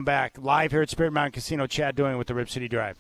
Back live here at Spirit Mountain Casino. Chad doing with the Rip City Drive.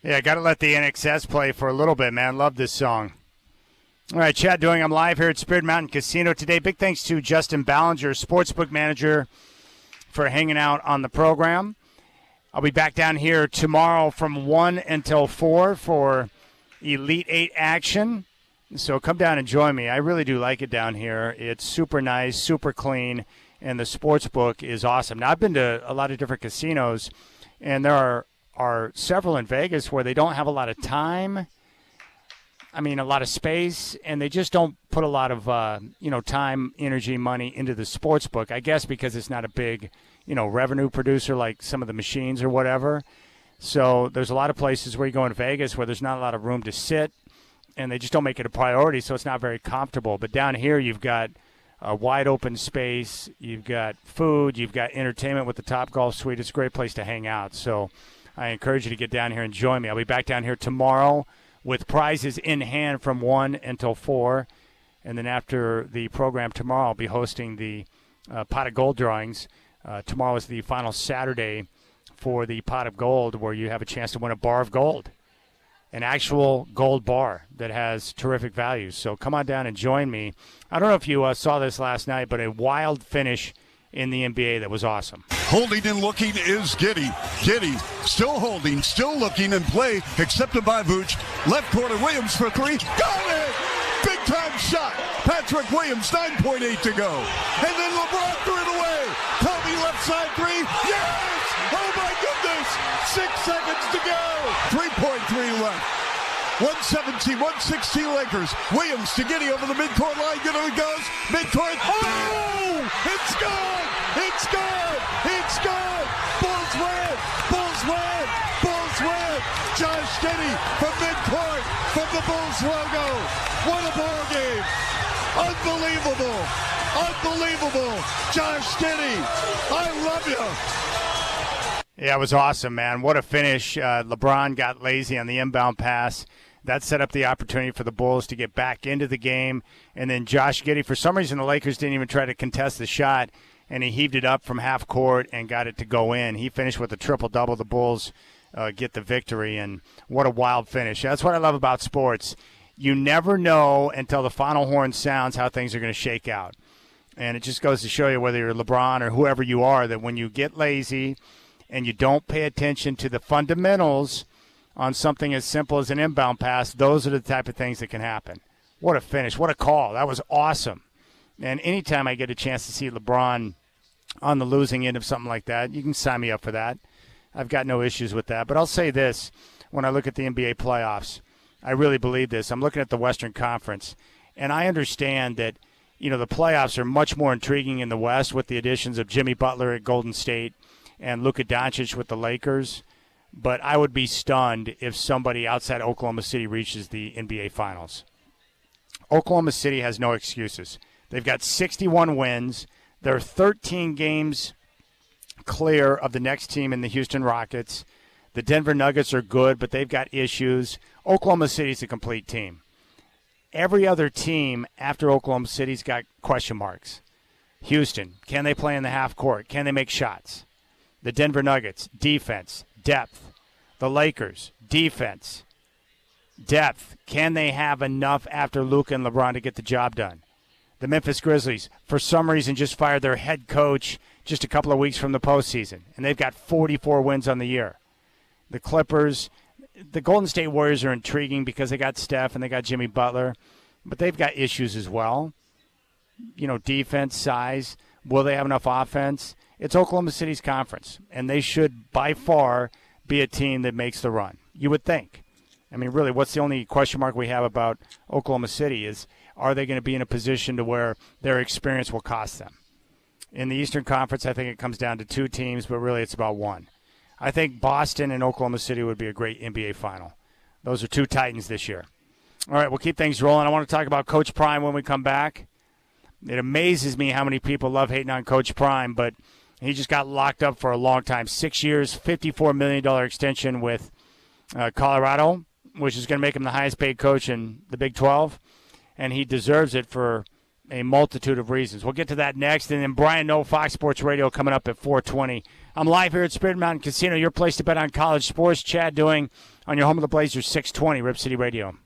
Yeah, got to let the NXS play for a little bit, man. Love this song. All right, Chad Doing. I'm live here at Spirit Mountain Casino today. Big thanks to Justin Ballinger, sportsbook manager, for hanging out on the program. I'll be back down here tomorrow from 1 until 4 for Elite 8 action. So come down and join me. I really do like it down here. It's super nice, super clean, and the sportsbook is awesome. Now, I've been to a lot of different casinos, and there are several in Vegas where they don't have a lot of time. I mean, a lot of space, and they just don't put a lot of, time, energy, money into the sports book, I guess because it's not a big, revenue producer like some of the machines or whatever. So there's a lot of places where you go in Vegas where there's not a lot of room to sit, and they just don't make it a priority, so it's not very comfortable. But down here you've got a wide open space, you've got food, you've got entertainment with the Topgolf Suite. It's a great place to hang out. So I encourage you to get down here and join me. I'll be back down here tomorrow with prizes in hand from 1 until 4. And then after the program tomorrow, I'll be hosting the Pot of Gold drawings. Tomorrow is the final Saturday for the Pot of Gold, where you have a chance to win a bar of gold, an actual gold bar that has terrific value. So come on down and join me. I don't know if you saw this last night, but a wild finish in the NBA that was awesome. Holding and looking is Giddey. Giddey still holding, still looking in play, accepted by Vooch. Left corner, Williams for three. Got it! Big time shot. Patrick Williams, 9.8 to go. And then LeBron threw it away. Kobe left side three. Yes! Oh my goodness! 6 seconds to go. 3.3 left. 117, 116 Lakers. Williams to Giddey over the midcourt line. Giddey goes. Midcourt. Oh! It's gone! It's gone! It's gone! Bulls win! Bulls win! Bulls win! Josh Giddey from midcourt from the Bulls logo. What a ball game! Unbelievable! Unbelievable! Josh Giddey, I love you! Yeah, it was awesome, man. What a finish. LeBron got lazy on the inbound pass. That set up the opportunity for the Bulls to get back into the game. And then Josh Giddey, for some reason the Lakers didn't even try to contest the shot, and he heaved it up from half court and got it to go in. He finished with a triple-double. The Bulls get the victory, and what a wild finish. That's what I love about sports. You never know until the final horn sounds how things are going to shake out. And it just goes to show you, whether you're LeBron or whoever you are, that when you get lazy and you don't pay attention to the fundamentals on something as simple as an inbound pass, those are the type of things that can happen. What a finish. What a call. That was awesome. And anytime I get a chance to see LeBron on the losing end of something like that, you can sign me up for that. I've got no issues with that. But I'll say this, when I look at the NBA playoffs, I really believe this. I'm looking at the Western Conference, and I understand that, the playoffs are much more intriguing in the West with the additions of Jimmy Butler at Golden State and Luka Doncic with the Lakers. But I would be stunned if somebody outside Oklahoma City reaches the NBA Finals. Oklahoma City has no excuses. They've got 61 wins. They're 13 games clear of the next team in the Houston Rockets. The Denver Nuggets are good, but they've got issues. Oklahoma City's a complete team. Every other team after Oklahoma City's got question marks. Houston, can they play in the half court? Can they make shots? The Denver Nuggets, defense, depth. The Lakers, defense, depth. Can they have enough after Luka and LeBron to get the job done? The Memphis Grizzlies, for some reason, just fired their head coach just a couple of weeks from the postseason, and they've got 44 wins on the year. The Clippers, the Golden State Warriors are intriguing because they got Steph and they got Jimmy Butler, but they've got issues as well. Defense, size. Will they have enough offense? It's Oklahoma City's conference, and they should by far be a team that makes the run. You would think. I mean, really, what's the only question mark we have about Oklahoma City is, are they going to be in a position to where their experience will cost them? In the Eastern Conference, I think it comes down to 2 teams, but really it's about 1. I think Boston and Oklahoma City would be a great NBA final. Those are 2 Titans this year. All right, we'll keep things rolling. I want to talk about Coach Prime when we come back. It amazes me how many people love hating on Coach Prime, but he just got locked up for a long time. 6 years, $54 million extension with Colorado, which is going to make him the highest paid coach in the Big 12. And he deserves it for, a multitude of reasons. We'll get to that next. And then Brian Noe, Fox Sports Radio, coming up at 4:20. I'm live here at Spirit Mountain Casino, your place to bet on college sports. Chad doing on your home of the Blazers, 620, Rip City Radio.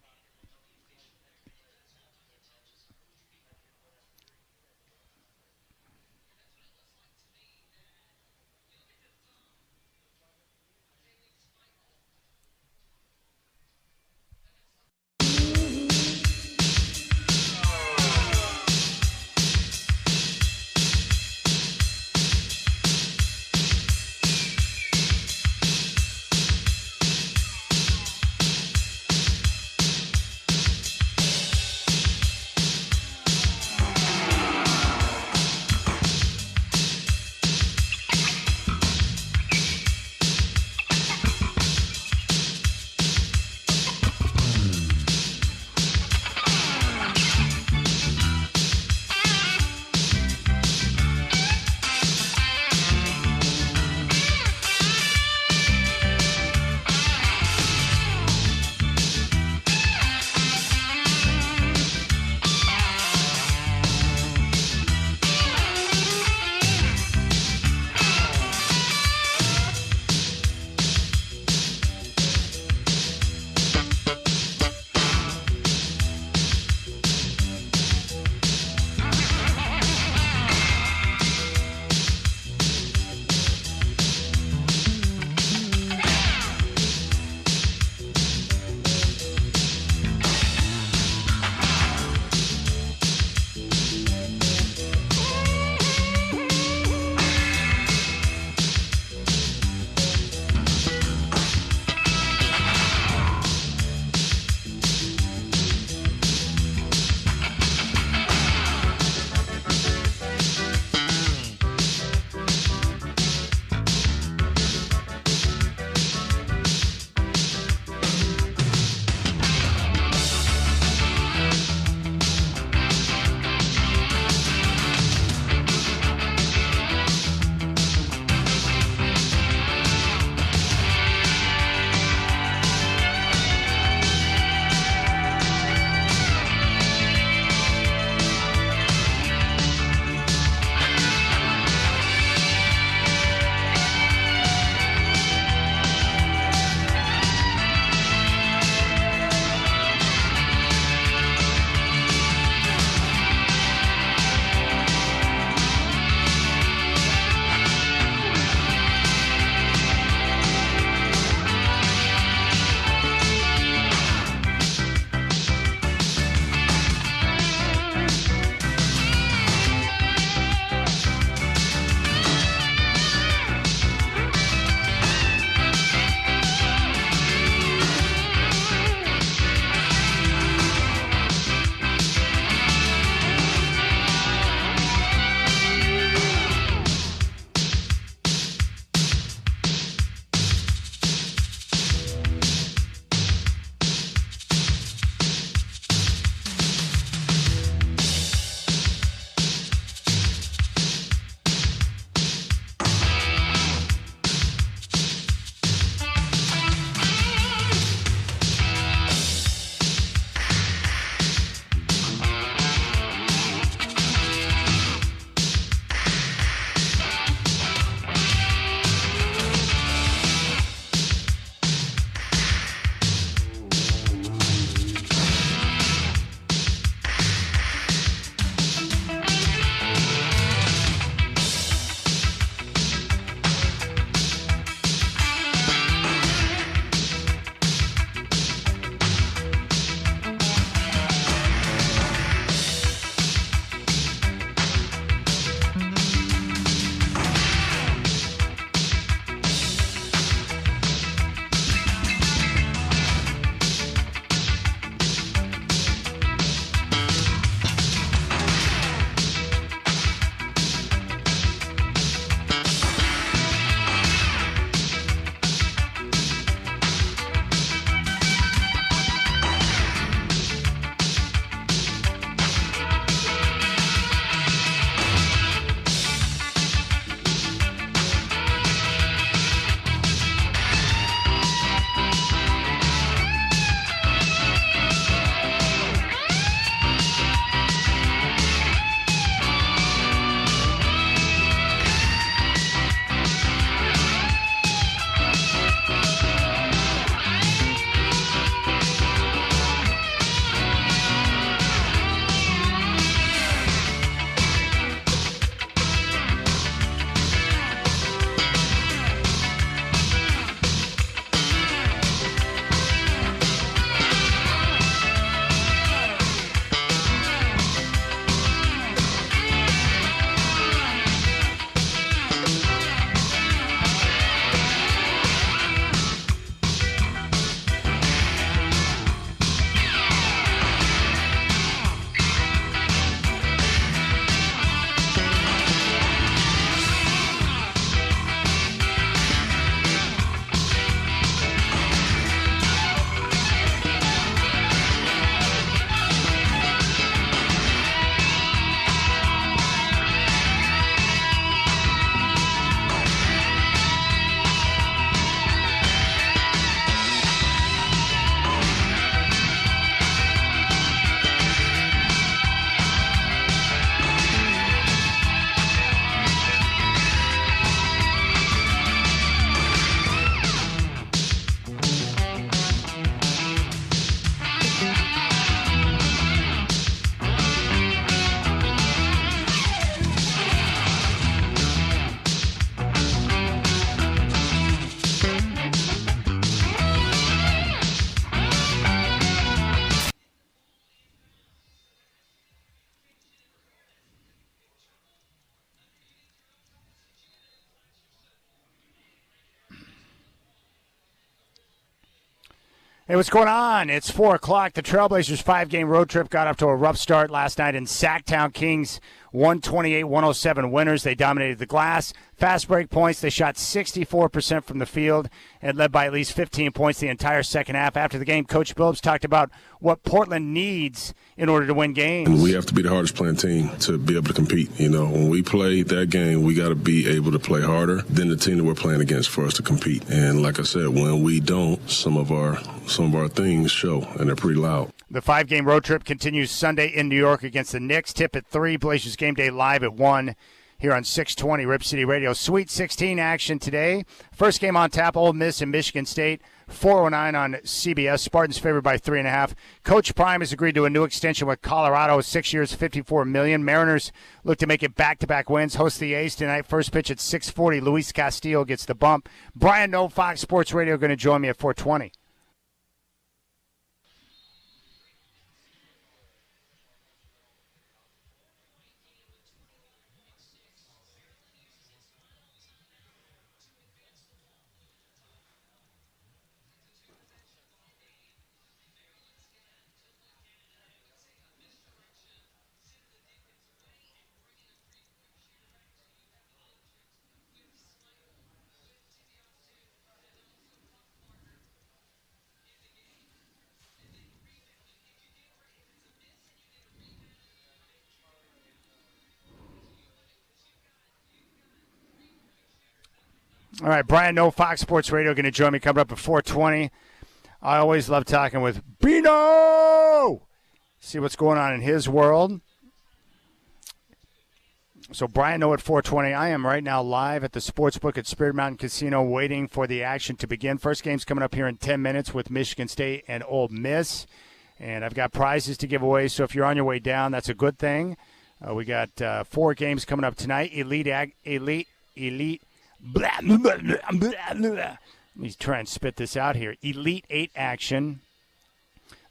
Hey, what's going on? It's 4 o'clock. The Trailblazers' 5-game road trip got off to a rough start last night in Sacktown. Kings 128-107 winners. They dominated the glass. Fast break points. They shot 64% from the field and led by at least 15 points the entire second half. After the game, Coach Billups talked about what Portland needs in order to win games. And we have to be the hardest playing team to be able to compete. You know, when we play that game, we got to be able to play harder than the team that we're playing against for us to compete. And like I said, when we don't, some of our things show, and they're pretty loud. The 5-game road trip continues Sunday in New York against the Knicks. Tip at 3. Blazers game day live at 1 here on 620 Rip City Radio. Sweet 16 action today. First game on tap, Ole Miss and Michigan State. 4:09 on CBS. Spartans favored by 3.5. Coach Prime has agreed to a new extension with Colorado, 6 years, $54 million. Mariners look to make it back-to-back wins. Host the A's tonight. First pitch at 6:40. Luis Castillo gets the bump. Brian Noe, Fox Sports Radio, going to join me at 4:20. All right, Brian Noe, Fox Sports Radio, going to join me coming up at 4:20. I always love talking with Bino. See what's going on in his world. So Brian Noe at 4:20. I am right now live at the Sportsbook at Spirit Mountain Casino waiting for the action to begin. First game's coming up here in 10 minutes with Michigan State and Ole Miss. And I've got prizes to give away, so if you're on your way down, that's a good thing. We got 4 games coming up tonight. Blah, blah, blah, blah, blah. Let me try and spit this out here. Elite 8 action.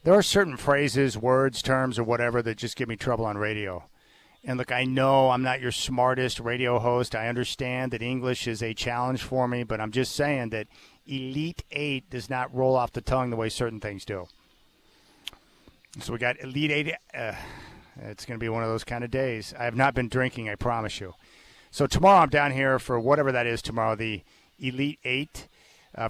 There are certain phrases, words, terms, or whatever that just give me trouble on radio. And look, I know I'm not your smartest radio host. I understand that English is a challenge for me, but I'm just saying that Elite 8 does not roll off the tongue the way certain things do. So we got Elite 8. It's going to be one of those kind of days. I have not been drinking, I promise you. So tomorrow I'm down here for whatever that is tomorrow, the Elite 8,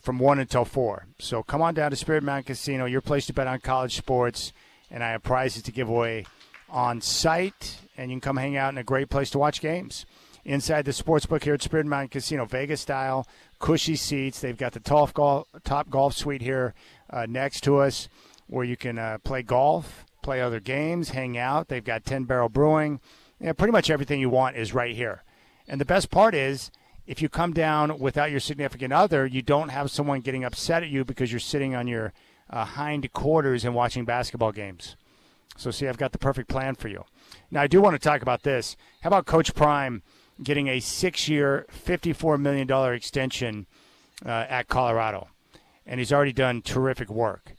from 1 until 4. So come on down to Spirit Mountain Casino, your place to bet on college sports, and I have prizes to give away on site, and you can come hang out in a great place to watch games. Inside the sportsbook here at Spirit Mountain Casino, Vegas style, cushy seats. They've got the top golf suite here next to us where you can play golf, play other games, hang out. They've got 10 Barrel Brewing. Yeah, pretty much everything you want is right here. And the best part is, if you come down without your significant other, you don't have someone getting upset at you because you're sitting on your hind quarters and watching basketball games. So, see, I've got the perfect plan for you. Now, I do want to talk about this. How about Coach Prime getting a 6-year, $54 million extension at Colorado? And he's already done terrific work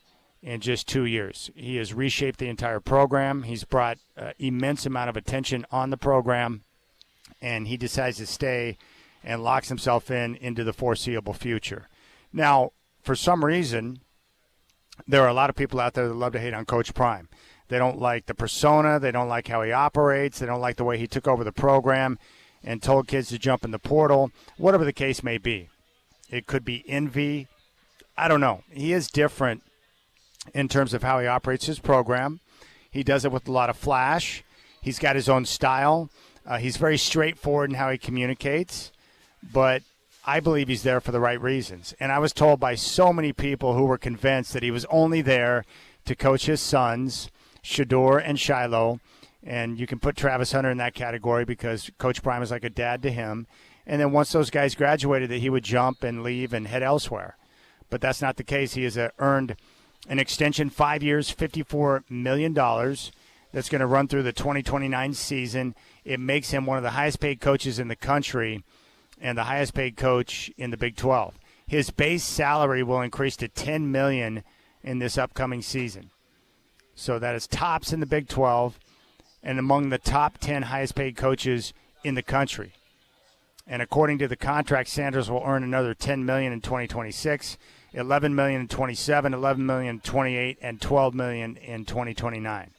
in just 2 years. He has reshaped the entire program. He's brought immense amount of attention on the program. And he decides to stay and locks himself into the foreseeable future. Now, for some reason, there are a lot of people out there that love to hate on Coach Prime. They don't like the persona. They don't like how he operates. They don't like the way he took over the program and told kids to jump in the portal, whatever the case may be. It could be envy. I don't know. He is different in terms of how he operates his program. He does it with a lot of flash. He's got his own style. He's very straightforward in how he communicates, but I believe he's there for the right reasons. And I was told by so many people who were convinced that he was only there to coach his sons, Shador and Shiloh, and you can put Travis Hunter in that category because Coach Prime is like a dad to him. And then once those guys graduated, that he would jump and leave and head elsewhere. But that's not the case. He has earned an extension, 5 years, $54 million. That's going to run through the 2029 season. It makes him one of the highest-paid coaches in the country and the highest-paid coach in the Big 12. His base salary will increase to $10 million in this upcoming season. So that is tops in the Big 12 and among the top 10 highest-paid coaches in the country. And according to the contract, Sanders will earn another $10 million in 2026, $11 million in 27, $11 million in 28, and $12 million in 2029.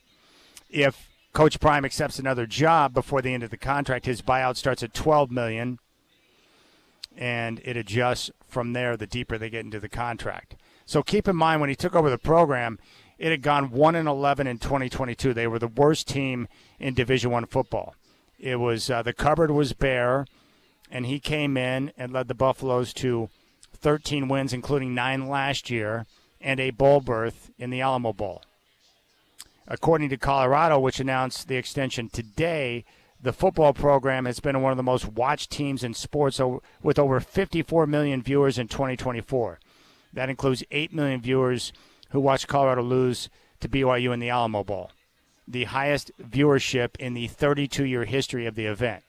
If Coach Prime accepts another job before the end of the contract, his buyout starts at $12 million, and it adjusts from there the deeper they get into the contract. So keep in mind, when he took over the program, it had gone 1-11 in 2022. They were the worst team in Division I football. It was the cupboard was bare, and he came in and led the Buffaloes to 13 wins, including 9 last year, and a bowl berth in the Alamo Bowl. According to Colorado, which announced the extension today, the football program has been one of the most watched teams in sports with over 54 million viewers in 2024. That includes 8 million viewers who watched Colorado lose to BYU in the Alamo Bowl, the highest viewership in the 32-year history of the event.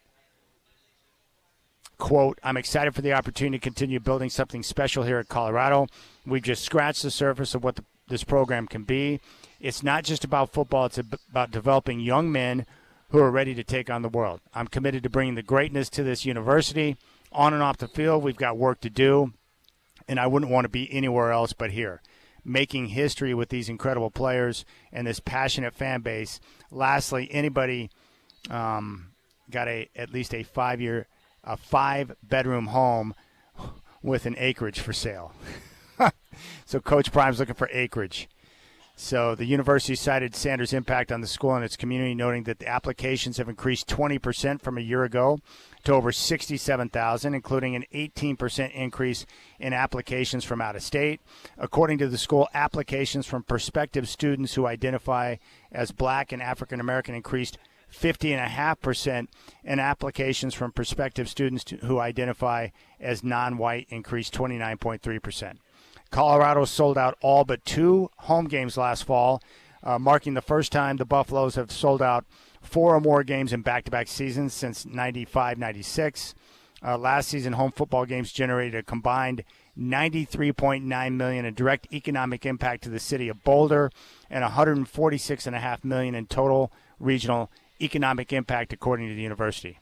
Quote, I'm excited for the opportunity to continue building something special here at Colorado. We've just scratched the surface of what this program can be. It's not just about football. It's about developing young men who are ready to take on the world. I'm committed to bringing the greatness to this university. On and off the field, we've got work to do, and I wouldn't want to be anywhere else but here, making history with these incredible players and this passionate fan base. Lastly, anybody got at least a 5-bedroom home with an acreage for sale. So Coach Prime's looking for acreage. So the university cited Sanders' impact on the school and its community, noting that the applications have increased 20% from a year ago to over 67,000, including an 18% increase in applications from out of state. According to the school, applications from prospective students who identify as Black and African American increased 50.5%, and applications from prospective students who identify as non-white increased 29.3%. Colorado sold out all but 2 home games last fall, marking the first time the Buffaloes have sold out 4 or more games in back-to-back seasons since 95-96. Last season, home football games generated a combined $93.9 million in direct economic impact to the city of Boulder and $146.5 million in total regional economic impact, according to the university.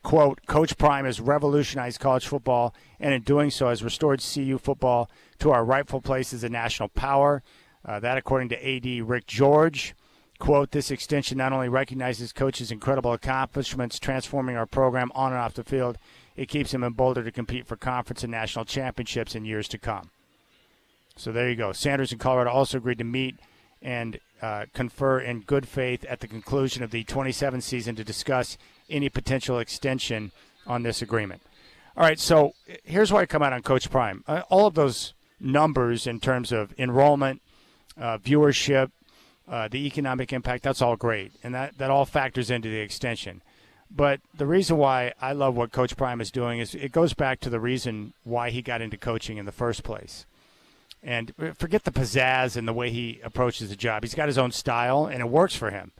Quote, Coach Prime has revolutionized college football and in doing so has restored CU football to our rightful place as a national power. That according to AD Rick George. Quote, this extension not only recognizes Coach's incredible accomplishments transforming our program on and off the field, it keeps him in Boulder to compete for conference and national championships in years to come. So there you go. Sanders and Colorado also agreed to meet and confer in good faith at the conclusion of the 27 season to discuss any potential extension on this agreement. All right, so here's why I come out on Coach Prime. All of those numbers in terms of enrollment, viewership, the economic impact, that's all great, and that all factors into the extension. But the reason why I love what Coach Prime is doing is it goes back to the reason why he got into coaching in the first place. And forget the pizzazz and the way he approaches the job. He's got his own style, and it works for him.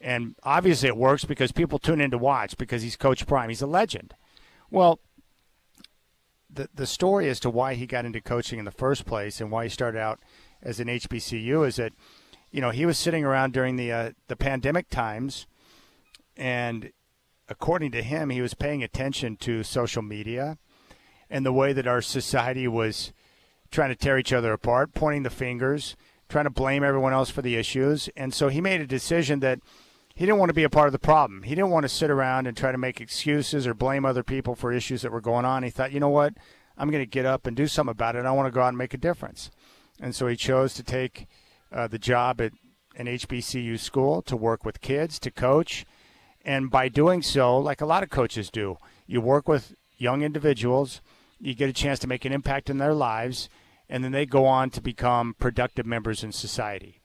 And obviously it works because people tune in to watch because he's Coach Prime. He's a legend. Well, the story as to why he got into coaching in the first place and why he started out as an HBCU is that, you know, he was sitting around during the pandemic times, and according to him, he was paying attention to social media and the way that our society was trying to tear each other apart, pointing the fingers, trying to blame everyone else for the issues. And so he made a decision that he didn't want to be a part of the problem. He didn't want to sit around and try to make excuses or blame other people for issues that were going on. He thought, you know what, I'm going to get up and do something about it. I want to go out and make a difference. And so he chose to take the job at an HBCU school to work with kids, to coach. And by doing so, like a lot of coaches do, you work with young individuals, you get a chance to make an impact in their lives, and then they go on to become productive members in society.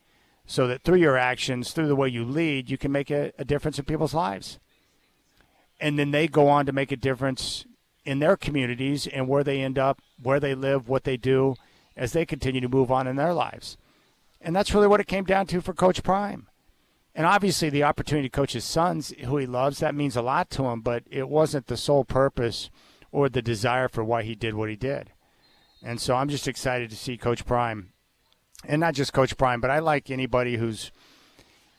So that through your actions, through the way you lead, you can make a difference in people's lives. And then they go on to make a difference in their communities and where they end up, where they live, what they do, as they continue to move on in their lives. And that's really what it came down to for Coach Prime. And obviously the opportunity to coach his sons, who he loves, that means a lot to him, but it wasn't the sole purpose or the desire for why he did what he did. And so I'm just excited to see Coach Prime. And not just Coach Prime, but I like anybody who's,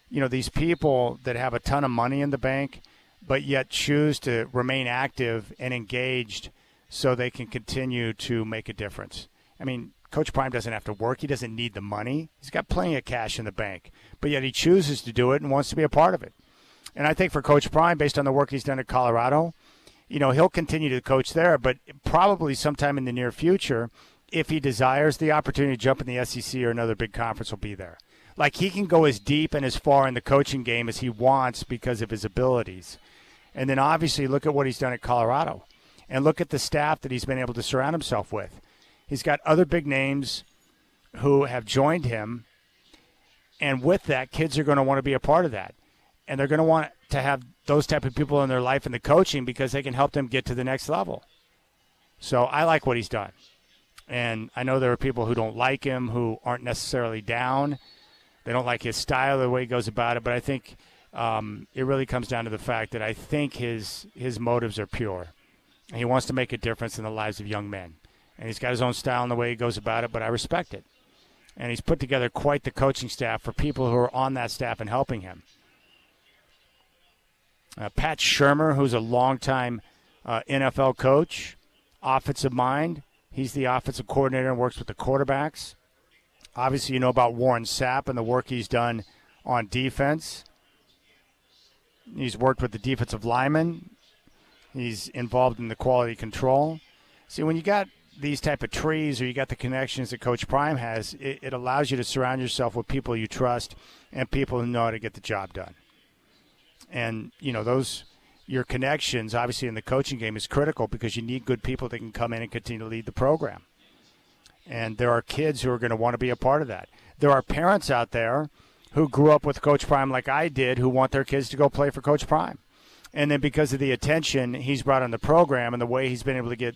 you know, these people that have a ton of money in the bank, but yet choose to remain active and engaged so they can continue to make a difference. I mean, Coach Prime doesn't have to work. He doesn't need the money. He's got plenty of cash in the bank, but yet he chooses to do it and wants to be a part of it. And I think for Coach Prime, based on the work he's done at Colorado, he'll continue to coach there, but probably sometime in the near future, if he desires the opportunity to jump in the SEC or another big conference, will be there. Like, he can go as deep and as far in the coaching game as he wants because of his abilities. And then obviously look at what he's done at Colorado and look at the staff that he's been able to surround himself with. He's got other big names who have joined him, and with that, kids are going to want to be a part of that. And they're going to want to have those type of people in their life in the coaching because they can help them get to the next level. So I like what he's done. And I know there are people who don't like him, who aren't necessarily down. They don't like his style, the way he goes about it. But I think it really comes down to the fact that I think his motives are pure. And he wants to make a difference in the lives of young men. And he's got his own style in the way he goes about it, but I respect it. And he's put together quite the coaching staff for people who are on that staff and helping him. Pat Shurmur, who's a longtime NFL coach, offensive mind. He's the offensive coordinator and works with the quarterbacks. Obviously, you know about Warren Sapp and the work he's done on defense. He's worked with the defensive linemen. He's involved in the quality control. See, when you got these type of trees or you got the connections that Coach Prime has, it allows you to surround yourself with people you trust and people who know how to get the job done. And, your connections, obviously, in the coaching game is critical because you need good people that can come in and continue to lead the program. And there are kids who are going to want to be a part of that. There are parents out there who grew up with Coach Prime like I did who want their kids to go play for Coach Prime. And then because of the attention he's brought on the program and the way he's been able to get,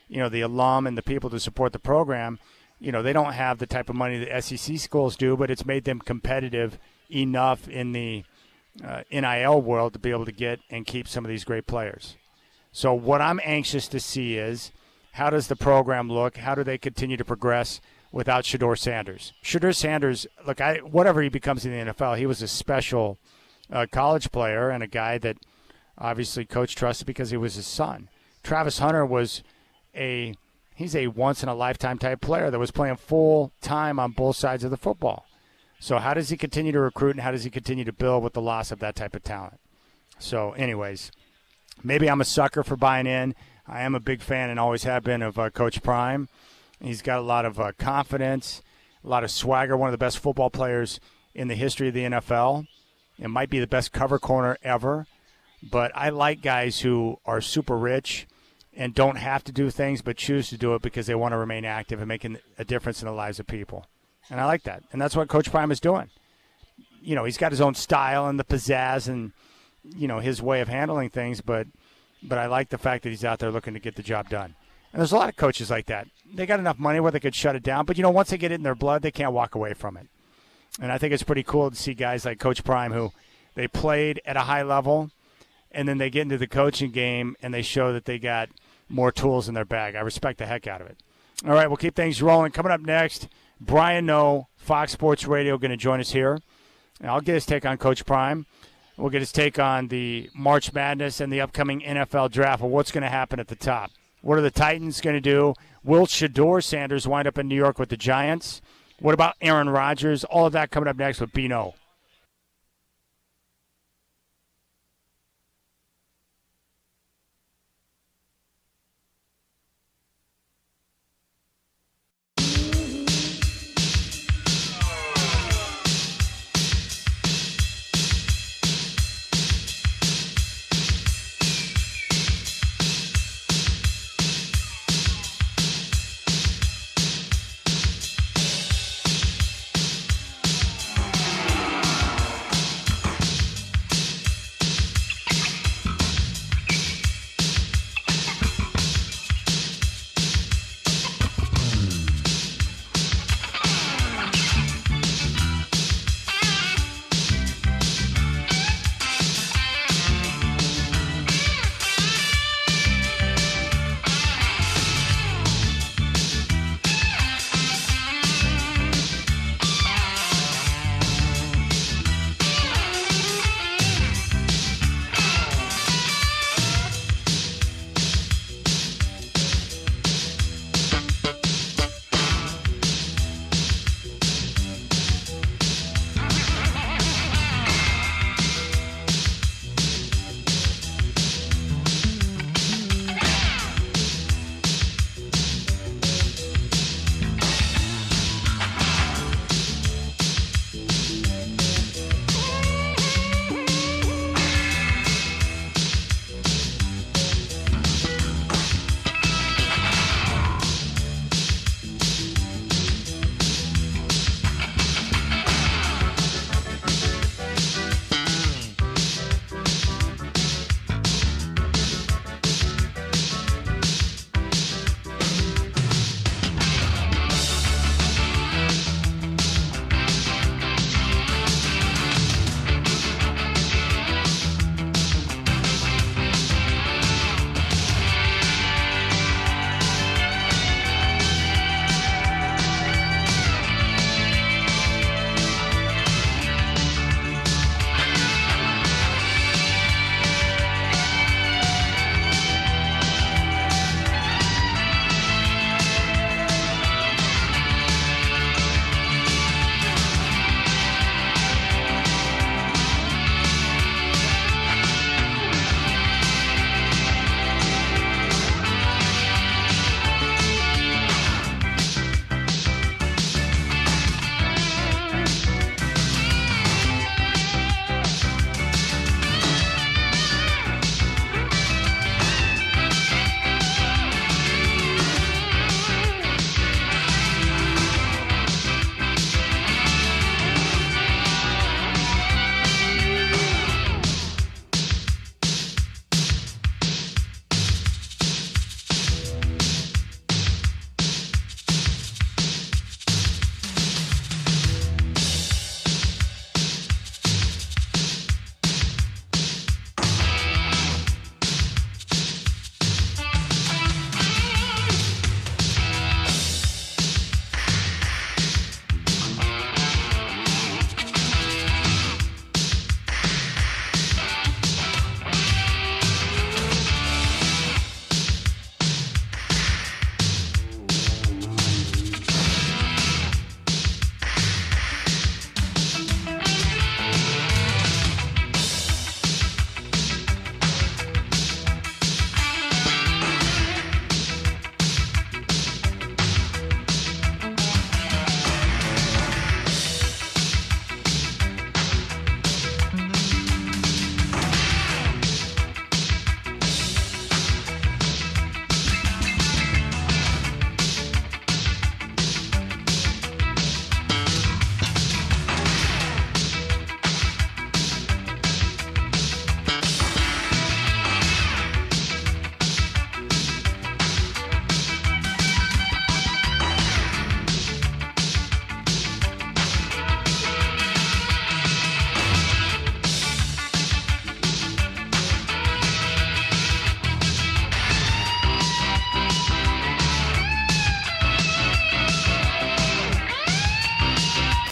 the alum and the people to support the program, they don't have the type of money that SEC schools do, but it's made them competitive enough in the NIL world to be able to get and keep some of these great players. So what I'm anxious to see is how does the program look? How do they continue to progress without Shedeur Sanders? Shedeur Sanders, look, whatever he becomes in the NFL, he was a special college player and a guy that obviously Coach trusted because he was his son. Travis Hunter was he's a once-in-a-lifetime type player that was playing full time on both sides of the football. So how does he continue to recruit and how does he continue to build with the loss of that type of talent? So anyways, maybe I'm a sucker for buying in. I am a big fan and always have been of Coach Prime. He's got a lot of confidence, a lot of swagger, one of the best football players in the history of the NFL. It might be the best cover corner ever. But I like guys who are super rich and don't have to do things but choose to do it because they want to remain active and making a difference in the lives of people. And I like that. And that's what Coach Prime is doing. He's got his own style and the pizzazz and, his way of handling things, but I like the fact that he's out there looking to get the job done. And there's a lot of coaches like that. They got enough money where they could shut it down, but, once they get it in their blood, they can't walk away from it. And I think it's pretty cool to see guys like Coach Prime who they played at a high level, and then they get into the coaching game and they show that they got more tools in their bag. I respect the heck out of it. All right, we'll keep things rolling. Coming up next, Brian Noe, Fox Sports Radio, going to join us here. And I'll get his take on Coach Prime. We'll get his take on the March Madness and the upcoming NFL draft. Well, what's going to happen at the top? What are the Titans going to do? Will Shedeur Sanders wind up in New York with the Giants? What about Aaron Rodgers? All of that coming up next with Bino.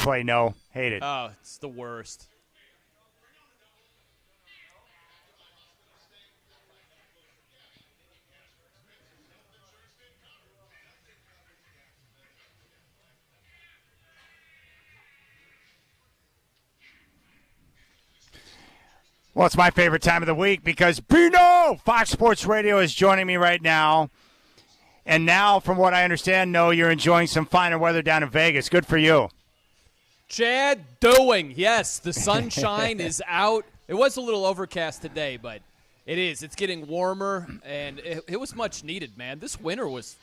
play, no. Hate it. Oh, it's the worst. Well, it's my favorite time of the week because Bino, Fox Sports Radio, is joining me right now. And now, from what I understand, no, you're enjoying some finer weather down in Vegas. Good for you. Chad doing. Yes, the sunshine is out. It was a little overcast today, but it is. It's getting warmer, and it was much needed, man. This winter was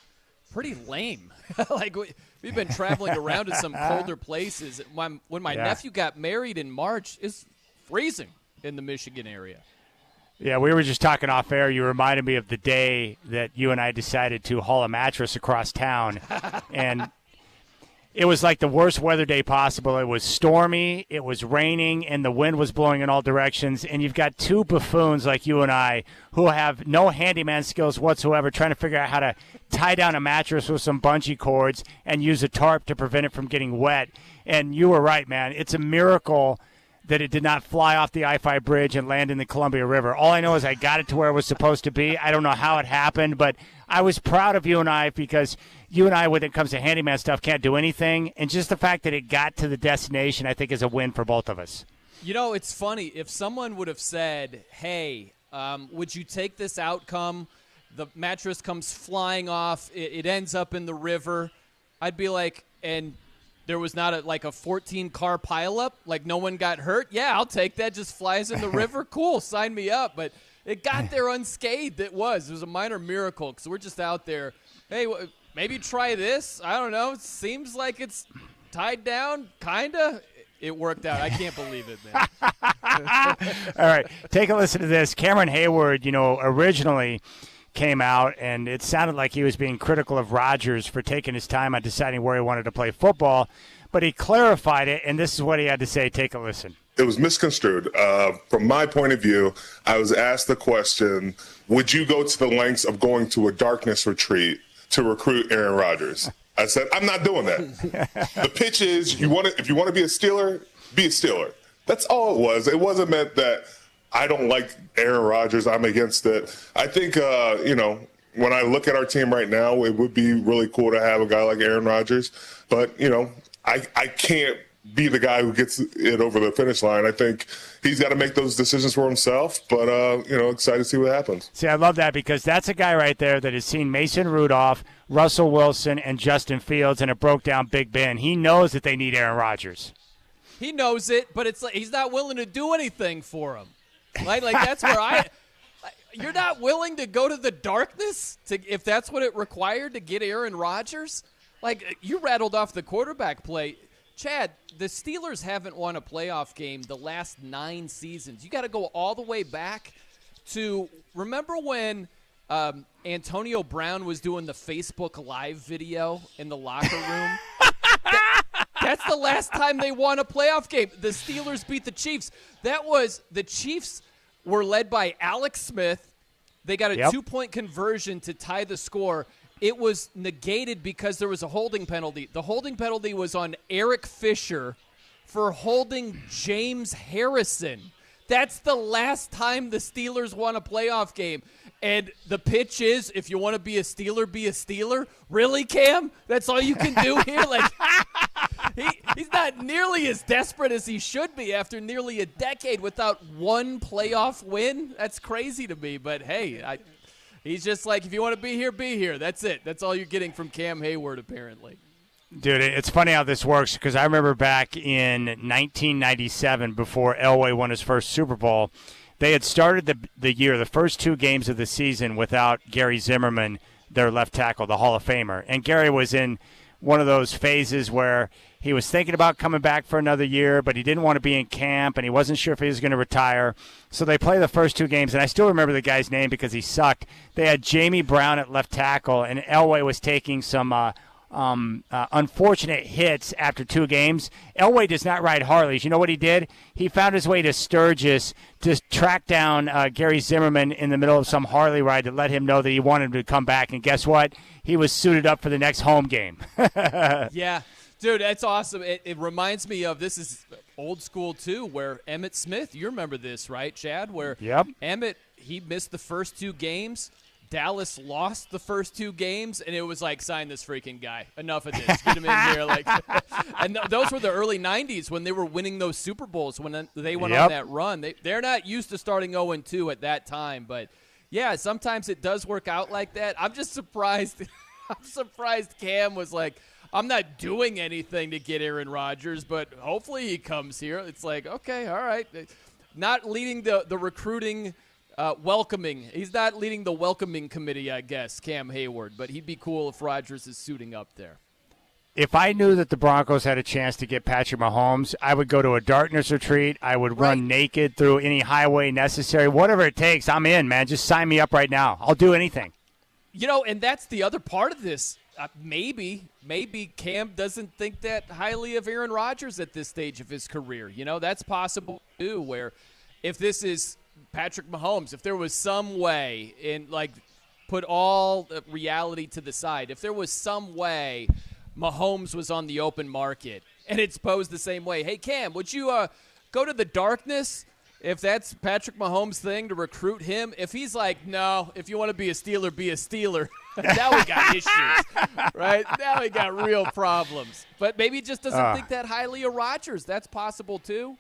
pretty lame. Like, we've been traveling around to some colder places. When my nephew got married in March, it's freezing in the Michigan area. Yeah, we were just talking off air. You reminded me of the day that you and I decided to haul a mattress across town. And it was like the worst weather day possible. It was stormy, it was raining, and the wind was blowing in all directions. And you've got two buffoons like you and I who have no handyman skills whatsoever trying to figure out how to tie down a mattress with some bungee cords and use a tarp to prevent it from getting wet. And you were right, man. It's a miracle that it did not fly off the I-5 bridge and land in the Columbia River. All I know is I got it to where it was supposed to be. I don't know how it happened, but I was proud of you and I because you and I, when it comes to handyman stuff, can't do anything. And just the fact that it got to the destination, I think, is a win for both of us. You know, it's funny. If someone would have said, hey, would you take this outcome? The mattress comes flying off. It ends up in the river. I'd be like, and there was not a 14-car pileup, like no one got hurt. Yeah, I'll take that. Just flies in the river. Cool, sign me up. But it got there unscathed. It was a minor miracle because we're just out there. Hey, maybe try this. I don't know. It seems like it's tied down, kind of. It worked out. I can't believe it, man. All right, take a listen to this. Cameron Hayward, originally came out, and it sounded like he was being critical of Rodgers for taking his time on deciding where he wanted to play football, but he clarified it, and this is what he had to say. Take a listen. It was misconstrued. From my point of view, I was asked the question, would you go to the lengths of going to a darkness retreat to recruit Aaron Rodgers? I said, I'm not doing that. The pitch is, if you want to be a Steeler, be a Steeler. That's all it was. It wasn't meant that I don't like Aaron Rodgers. I'm against it. I think, when I look at our team right now, it would be really cool to have a guy like Aaron Rodgers. But, I can't be the guy who gets it over the finish line. I think he's got to make those decisions for himself. But, excited to see what happens. See, I love that because that's a guy right there that has seen Mason Rudolph, Russell Wilson, and Justin Fields, and it broke down Big Ben. He knows that they need Aaron Rodgers. He knows it, but it's like he's not willing to do anything for him. Like that's where you're not willing to go to the darkness if that's what it required to get Aaron Rodgers? Like, you rattled off the quarterback play. Chad, the Steelers haven't won a playoff game the last 9 seasons. You got to go all the way back to remember when Antonio Brown was doing the Facebook Live video in the locker room? That's the last time they won a playoff game. The Steelers beat the Chiefs. The Chiefs were led by Alex Smith. They got a 2-point conversion to tie the score. It was negated because there was a holding penalty. The holding penalty was on Eric Fisher for holding James Harrison. That's the last time the Steelers won a playoff game. And the pitch is, if you want to be a Steeler, be a Steeler. Really, Cam? That's all you can do here? Like, he's not nearly as desperate as he should be after nearly a decade without one playoff win. That's crazy to me. But, hey, he's just like, if you want to be here, be here. That's it. That's all you're getting from Cam Hayward, apparently. Dude, it's funny how this works because I remember back in 1997 before Elway won his first Super Bowl, they had started the year, the first 2 games of the season without Gary Zimmerman, their left tackle, the Hall of Famer. And Gary was in one of those phases where he was thinking about coming back for another year, but he didn't want to be in camp, and he wasn't sure if he was going to retire. So they played the first 2 games, and I still remember the guy's name because he sucked. They had Jamie Brown at left tackle, and Elway was taking some unfortunate hits after 2 games. Elway does not ride Harleys. You know what he did? He found his way to Sturgis to track down Gary Zimmerman in the middle of some Harley ride to let him know that he wanted him to come back. And guess what? He was suited up for the next home game. Yeah. Dude, that's awesome. It reminds me of, this is old school too, where Emmitt Smith, you remember this, right, Chad? Where Emmitt, he missed the first 2 games. Dallas lost the first 2 games, and it was like, sign this freaking guy. Enough of this. Get him in here. And those were the early 90s when they were winning those Super Bowls, when they went on that run. They're not used to starting 0-2 at that time. But, yeah, sometimes it does work out like that. I'm just surprised. I'm surprised Cam was like, I'm not doing anything to get Aaron Rodgers, but hopefully he comes here. It's like, okay, all right. Not leading the recruiting welcoming. He's not leading the welcoming committee, I guess, Cam Hayward, but he'd be cool if Rodgers is suiting up there. If I knew that the Broncos had a chance to get Patrick Mahomes, I would go to a darkness retreat. I would run naked through any highway necessary. Whatever it takes, I'm in, man. Just sign me up right now. I'll do anything. And that's the other part of this. Maybe Cam doesn't think that highly of Aaron Rodgers at this stage of his career. That's possible too, where if this is Patrick Mahomes, if there was some way, put all reality to the side, if there was some way Mahomes was on the open market and it's posed the same way, hey, Cam, would you go to the darkness if that's Patrick Mahomes' thing to recruit him? If he's like, no, if you want to be a Steeler, be a Steeler. Now we got issues, right? Now we got real problems. But maybe he just doesn't think that highly of Rodgers. That's possible too.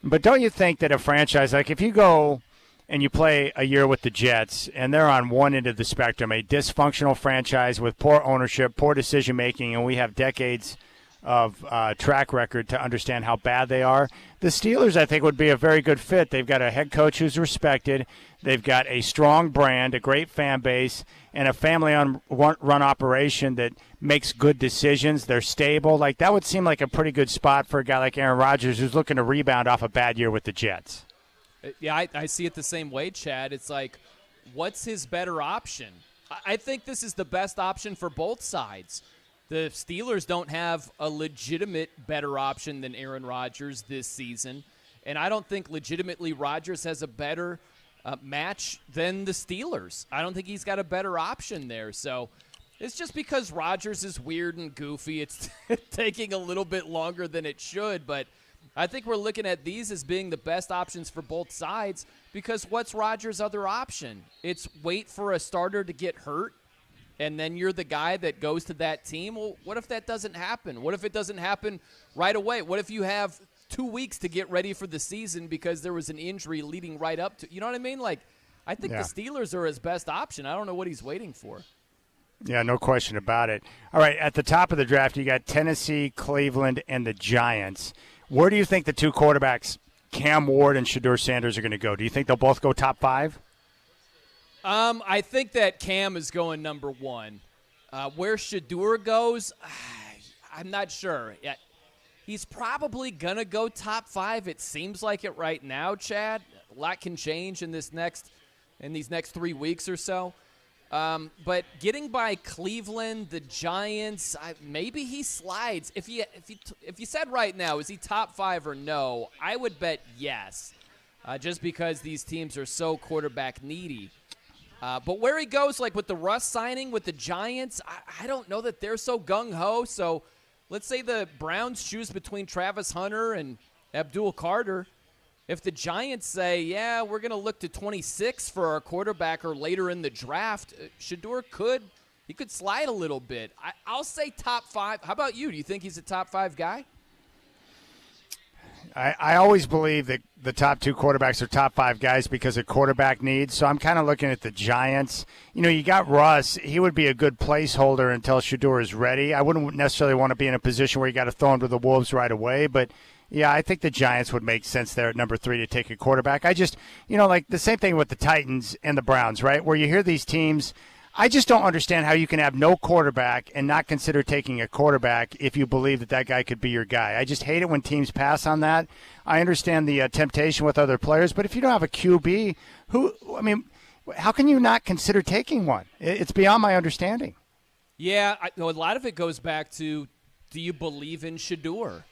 But don't you think that a franchise, like if you go and you play a year with the Jets and they're on one end of the spectrum, a dysfunctional franchise with poor ownership, poor decision-making, and we have decades of track record to understand how bad they are, the Steelers, I think, would be a very good fit. They've got a head coach who's respected. They've got a strong brand, a great fan base, and a family-run operation that makes good decisions. They're stable. Like, that would seem like a pretty good spot for a guy like Aaron Rodgers who's looking to rebound off a bad year with the Jets. Yeah, I see it the same way, Chad. It's like, what's his better option? I think this is the best option for both sides. The Steelers don't have a legitimate better option than Aaron Rodgers this season, and I don't think legitimately Rodgers has a better match than the Steelers. I don't think he's got a better option there. So it's just because Rodgers is weird and goofy. It's taking a little bit longer than it should, but I think we're looking at these as being the best options for both sides because what's Rodgers' other option? It's wait for a starter to get hurt, and then you're the guy that goes to that team. Well, what if that doesn't happen? What if it doesn't happen right away? What if you have 2 weeks to get ready for the season because there was an injury leading right up to – you know what I mean? Like, I think the Steelers are his best option. I don't know what he's waiting for. Yeah, no question about it. All right, at the top of the draft, you got Tennessee, Cleveland, and the Giants. Where do you think the 2 quarterbacks, Cam Ward and Shedeur Sanders, are going to go? Do you think they'll both go top 5? I think that Cam is going number 1. Where Shedeur goes, I'm not sure. He's probably going to go top 5. It seems like it right now, Chad. A lot can change in these next 3 weeks or so. But getting by Cleveland, the Giants, maybe he slides. If you said right now, is he top 5 or no, I would bet yes, just because these teams are so quarterback needy. But where he goes, like with the Russ signing with the Giants, I don't know that they're so gung-ho. So let's say the Browns choose between Travis Hunter and Abdul Carter. If the Giants say, yeah, we're going to look to 26 for our quarterback or later in the draft, Shedeur could slide a little bit. I'll say top 5. How about you? Do you think he's a top 5 guy? I always believe that the top 2 quarterbacks are top 5 guys because of quarterback needs. So I'm kind of looking at the Giants. You got Russ. He would be a good placeholder until Shedeur is ready. I wouldn't necessarily want to be in a position where you got to throw him to the Wolves right away. But, yeah, I think the Giants would make sense there at number 3 to take a quarterback. I just, like the same thing with the Titans and the Browns, right, where you hear these teams – I just don't understand how you can have no quarterback and not consider taking a quarterback if you believe that guy could be your guy. I just hate it when teams pass on that. I understand the temptation with other players, but if you don't have a QB, how can you not consider taking one? It's beyond my understanding. Yeah, a lot of it goes back to, do you believe in Shedeur?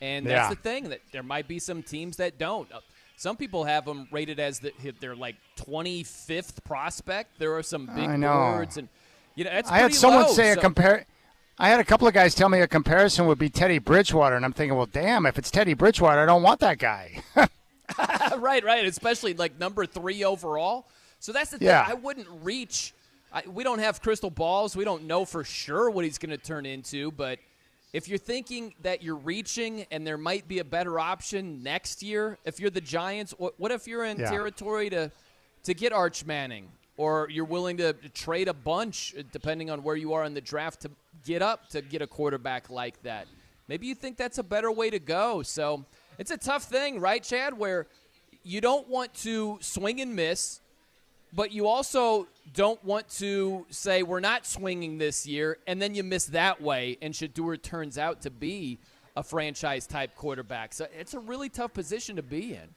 And that's the thing, that there might be some teams that don't. Some people have them rated as their like 25th prospect. There are some big boards, and that's pretty I had someone low, say I had a couple of guys tell me a comparison would be Teddy Bridgewater, and I'm thinking, well, damn, if it's Teddy Bridgewater, I don't want that guy. Right. Especially like number 3 overall. So that's the thing. Yeah. I wouldn't reach. We don't have crystal balls. We don't know for sure what he's going to turn into. But if you're thinking that you're reaching and there might be a better option next year, if you're the Giants, what if you're in territory to get Arch Manning? Or you're willing to trade a bunch, depending on where you are in the draft, to get up to get a quarterback like that. Maybe you think that's a better way to go. So it's a tough thing, right, Chad, where you don't want to swing and miss, but you also don't want to say we're not swinging this year, and then you miss that way, and Shedeur turns out to be a franchise-type quarterback. So it's a really tough position to be in.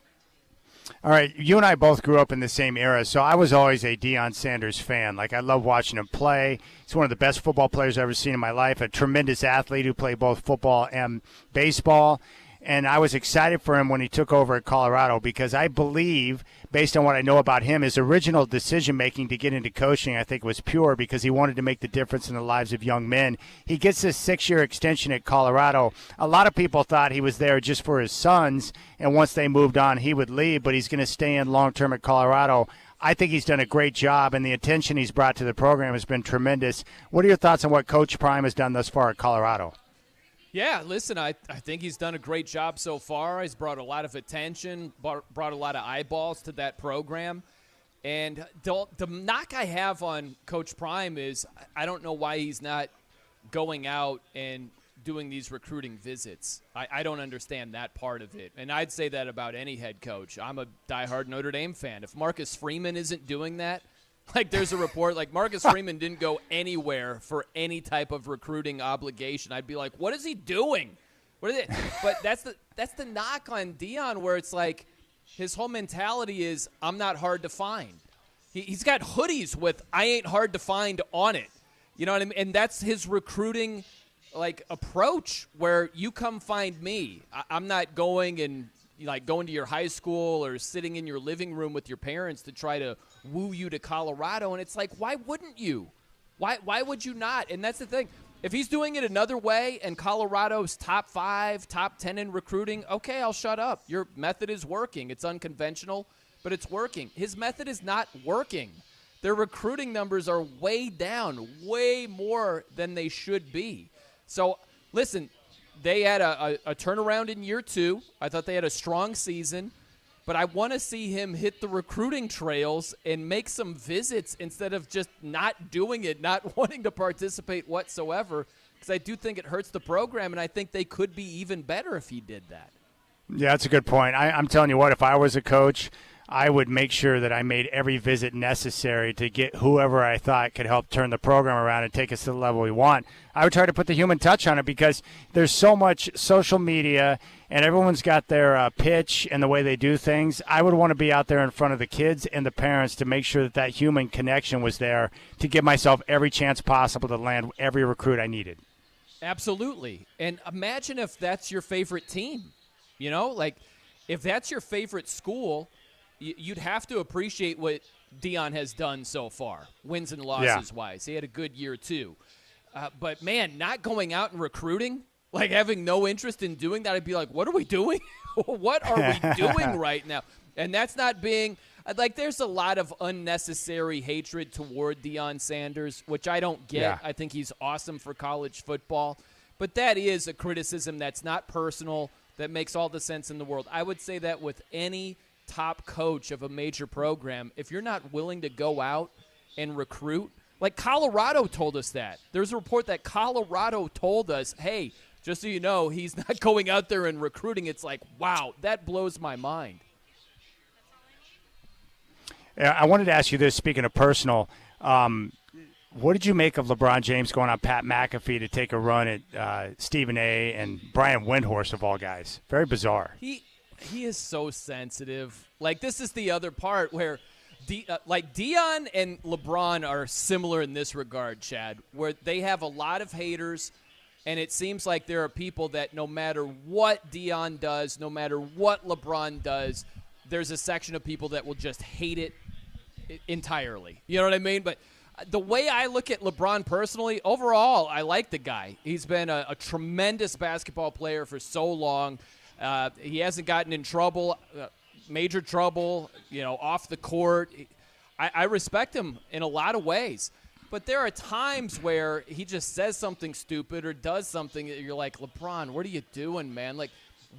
All right, you and I both grew up in the same era, so I was always a Deion Sanders fan. Like, I love watching him play. He's one of the best football players I've ever seen in my life, a tremendous athlete who played both football and baseball. And I was excited for him when he took over at Colorado because I believe, based on what I know about him, his original decision-making to get into coaching, I think, was pure because he wanted to make the difference in the lives of young men. He gets this 6-year extension at Colorado. A lot of people thought he was there just for his sons, and once they moved on, he would leave, but he's going to stay in long-term at Colorado. I think he's done a great job, and the attention he's brought to the program has been tremendous. What are your thoughts on what Coach Prime has done thus far at Colorado? Yeah, listen, I think he's done a great job so far. He's brought a lot of attention, brought a lot of eyeballs to that program. And the knock I have on Coach Prime is I don't know why he's not going out and doing these recruiting visits. I don't understand that part of it. And I'd say that about any head coach. I'm a diehard Notre Dame fan. If Marcus Freeman isn't doing that, like there's a report, like Marcus Freeman didn't go anywhere for any type of recruiting obligation. I'd be like, what is he doing? What is it? But that's the knock on Deion, where it's like his whole mentality is I'm not hard to find. He's got hoodies with I ain't hard to find on it. You know what I mean? And that's his recruiting like approach, where you come find me. I'm not going and like going to your high school or sitting in your living room with your parents to try to woo you to Colorado. And it's like, why wouldn't you? Why would you not? And that's the thing. If he's doing it another way and Colorado's top 5, top 10 in recruiting, okay, I'll shut up. Your method is working. It's unconventional, but it's working. His method is not working. Their recruiting numbers are way down, way more than they should be. So, listen, they had a turnaround in year 2. I thought they had a strong season. But I want to see him hit the recruiting trails and make some visits instead of just not doing it, not wanting to participate whatsoever, because I do think it hurts the program, and I think they could be even better if he did that. Yeah, that's a good point. I'm telling you what, if I was a coach, I would make sure that I made every visit necessary to get whoever I thought could help turn the program around and take us to the level we want. I would try to put the human touch on it because there's so much social media and everyone's got their pitch and the way they do things. I would want to be out there in front of the kids and the parents to make sure that that human connection was there to give myself every chance possible to land every recruit I needed. Absolutely. And imagine if that's your favorite team. You know, like if that's your favorite school, you'd have to appreciate what Deion has done so far, wins and losses wise. He had a good year too. But, man, not going out and recruiting, like having no interest in doing that, I'd be like, what are we doing? What are we doing right now? And that's not being – like there's a lot of unnecessary hatred toward Deion Sanders, which I don't get. Yeah. I think he's awesome for college football. But that is a criticism that's not personal, that makes all the sense in the world. I would say that with any – top coach of a major program, if you're not willing to go out and recruit, like Colorado told us that. There's a report that Colorado told us, hey, just so you know, he's not going out there and recruiting. It's like, wow, that blows my mind. I wanted to ask you this, speaking of personal, what did you make of LeBron James going on Pat McAfee to take a run at Stephen A. and Brian Windhorst, of all guys? Very bizarre. He is so sensitive. Like, this is the other part where, Deion and LeBron are similar in this regard, Chad, where they have a lot of haters, and it seems like there are people that no matter what Deion does, no matter what LeBron does, there's a section of people that will just hate it entirely. You know what I mean? But the way I look at LeBron personally, overall, I like the guy. He's been a tremendous basketball player for so long. He hasn't gotten in trouble, major trouble, off the court. I respect him in a lot of ways. But there are times where he just says something stupid or does something that you're like, LeBron, what are you doing, man? Like,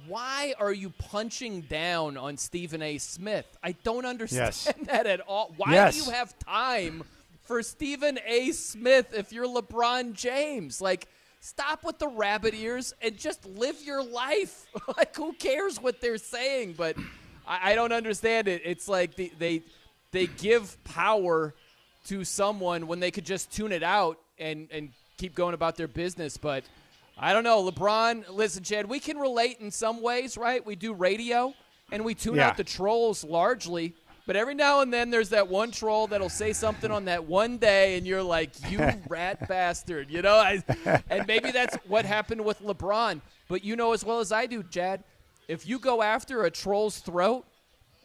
why are you punching down on Stephen A. Smith? I don't understand that at all. Why do you have time for Stephen A. Smith if you're LeBron James? Like, stop with the rabbit ears and just live your life. Like, who cares what they're saying? But I don't understand it. It's like they give power to someone when they could just tune it out and keep going about their business. But I don't know. LeBron, listen, Chad, we can relate in some ways, right? We do radio, and we tune out the trolls largely. But every now and then there's that one troll that'll say something on that one day, and you're like, you rat bastard, and maybe that's what happened with LeBron. But you know as well as I do, Chad, if you go after a troll's throat,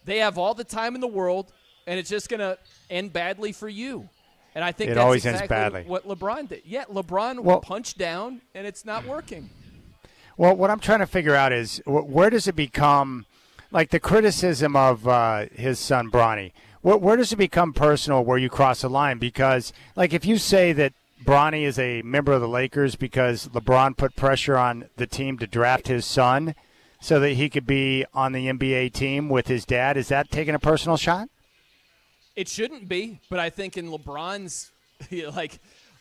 they have all the time in the world, and it's just going to end badly for you. And I think it that's always exactly ends badly. What LeBron did. Yeah, LeBron will punch down, and it's not working. Well, what I'm trying to figure out is where does it become, like the criticism of his son Bronny, where does it become personal where you cross the line? Because, like, if you say that Bronny is a member of the Lakers because LeBron put pressure on the team to draft his son so that he could be on the NBA team with his dad, is that taking a personal shot? It shouldn't be, but I think in LeBron's,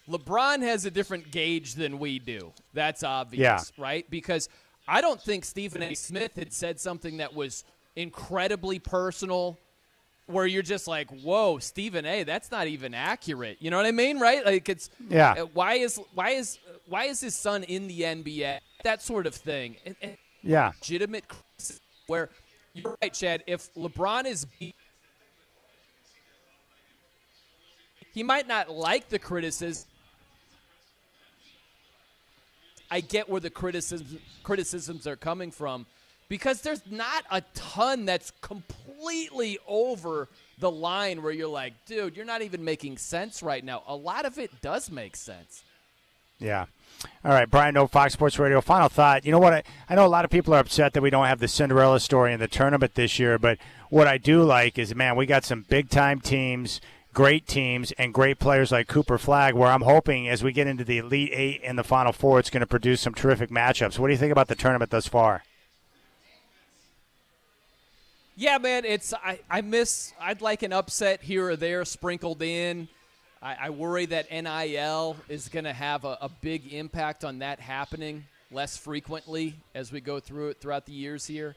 LeBron has a different gauge than we do. That's obvious, right? Because I don't think Stephen A. Smith had said something that was incredibly personal where you're just like, whoa, Stephen A., that's not even accurate. You know what I mean, right? Like, it's why is his son in the NBA? That sort of thing. And legitimate criticism where you're right, Chad, if LeBron is he might not like the criticism. I get where the criticisms are coming from because there's not a ton that's completely over the line where you're like, dude, you're not even making sense right now. A lot of it does make sense. Yeah. All right, Brian Noe, Fox Sports Radio. Final thought. You know what? I know a lot of people are upset that we don't have the Cinderella story in the tournament this year, but what I do like is, man, we got some big-time teams, great teams, and great players like Cooper Flagg, where I'm hoping as we get into the Elite Eight and the Final Four, it's going to produce some terrific matchups. What do you think about the tournament thus far? Yeah, man, I'd like an upset here or there sprinkled in. I worry that NIL is going to have a big impact on that happening less frequently as we go through it throughout the years here.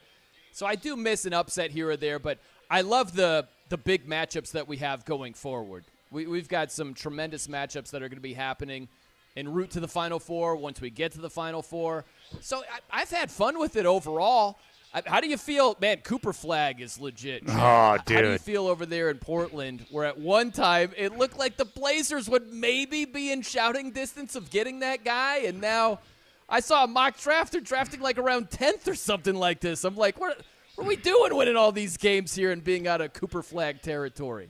So I do miss an upset here or there, but I love the big matchups that we have going forward. We've got some tremendous matchups that are going to be happening en route to the Final Four once we get to the Final Four. So I've had fun with it overall. How do you feel? Man, Cooper Flagg is legit. Oh, dude. How do you feel over there in Portland where at one time it looked like the Blazers would maybe be in shouting distance of getting that guy, and now I saw a mock draft. They're drafting like around 10th or something like this. I'm like, what are we doing winning all these games here and being out of Cooper Flagg territory?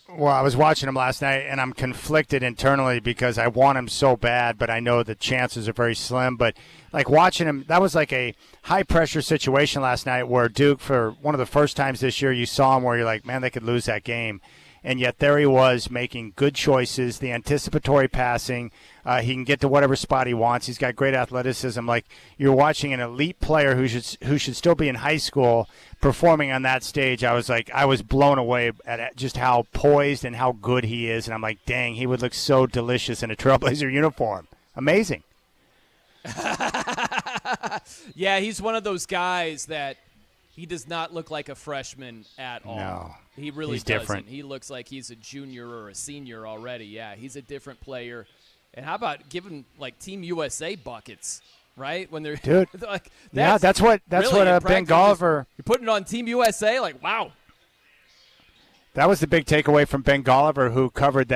Well, I was watching him last night, and I'm conflicted internally because I want him so bad, but I know the chances are very slim. But, like, watching him, that was like a high-pressure situation last night where Duke, for one of the first times this year, you saw him where you're like, man, they could lose that game. And yet there he was making good choices, the anticipatory passing. He can get to whatever spot he wants. He's got great athleticism. Like, you're watching an elite player who should still be in high school performing on that stage. I was blown away at just how poised and how good he is. And I'm like, dang, he would look so delicious in a Trailblazer uniform. Amazing. Yeah, he's one of those guys that he does not look like a freshman at all. No, he really he's doesn't. Different. He looks like he's a junior or a senior already. Yeah, he's a different player. And how about giving like Team USA buckets, right? When they're dude, like, that's what Ben Golliver. You're putting it on Team USA, like wow. That was the big takeaway from Ben Golliver, who covered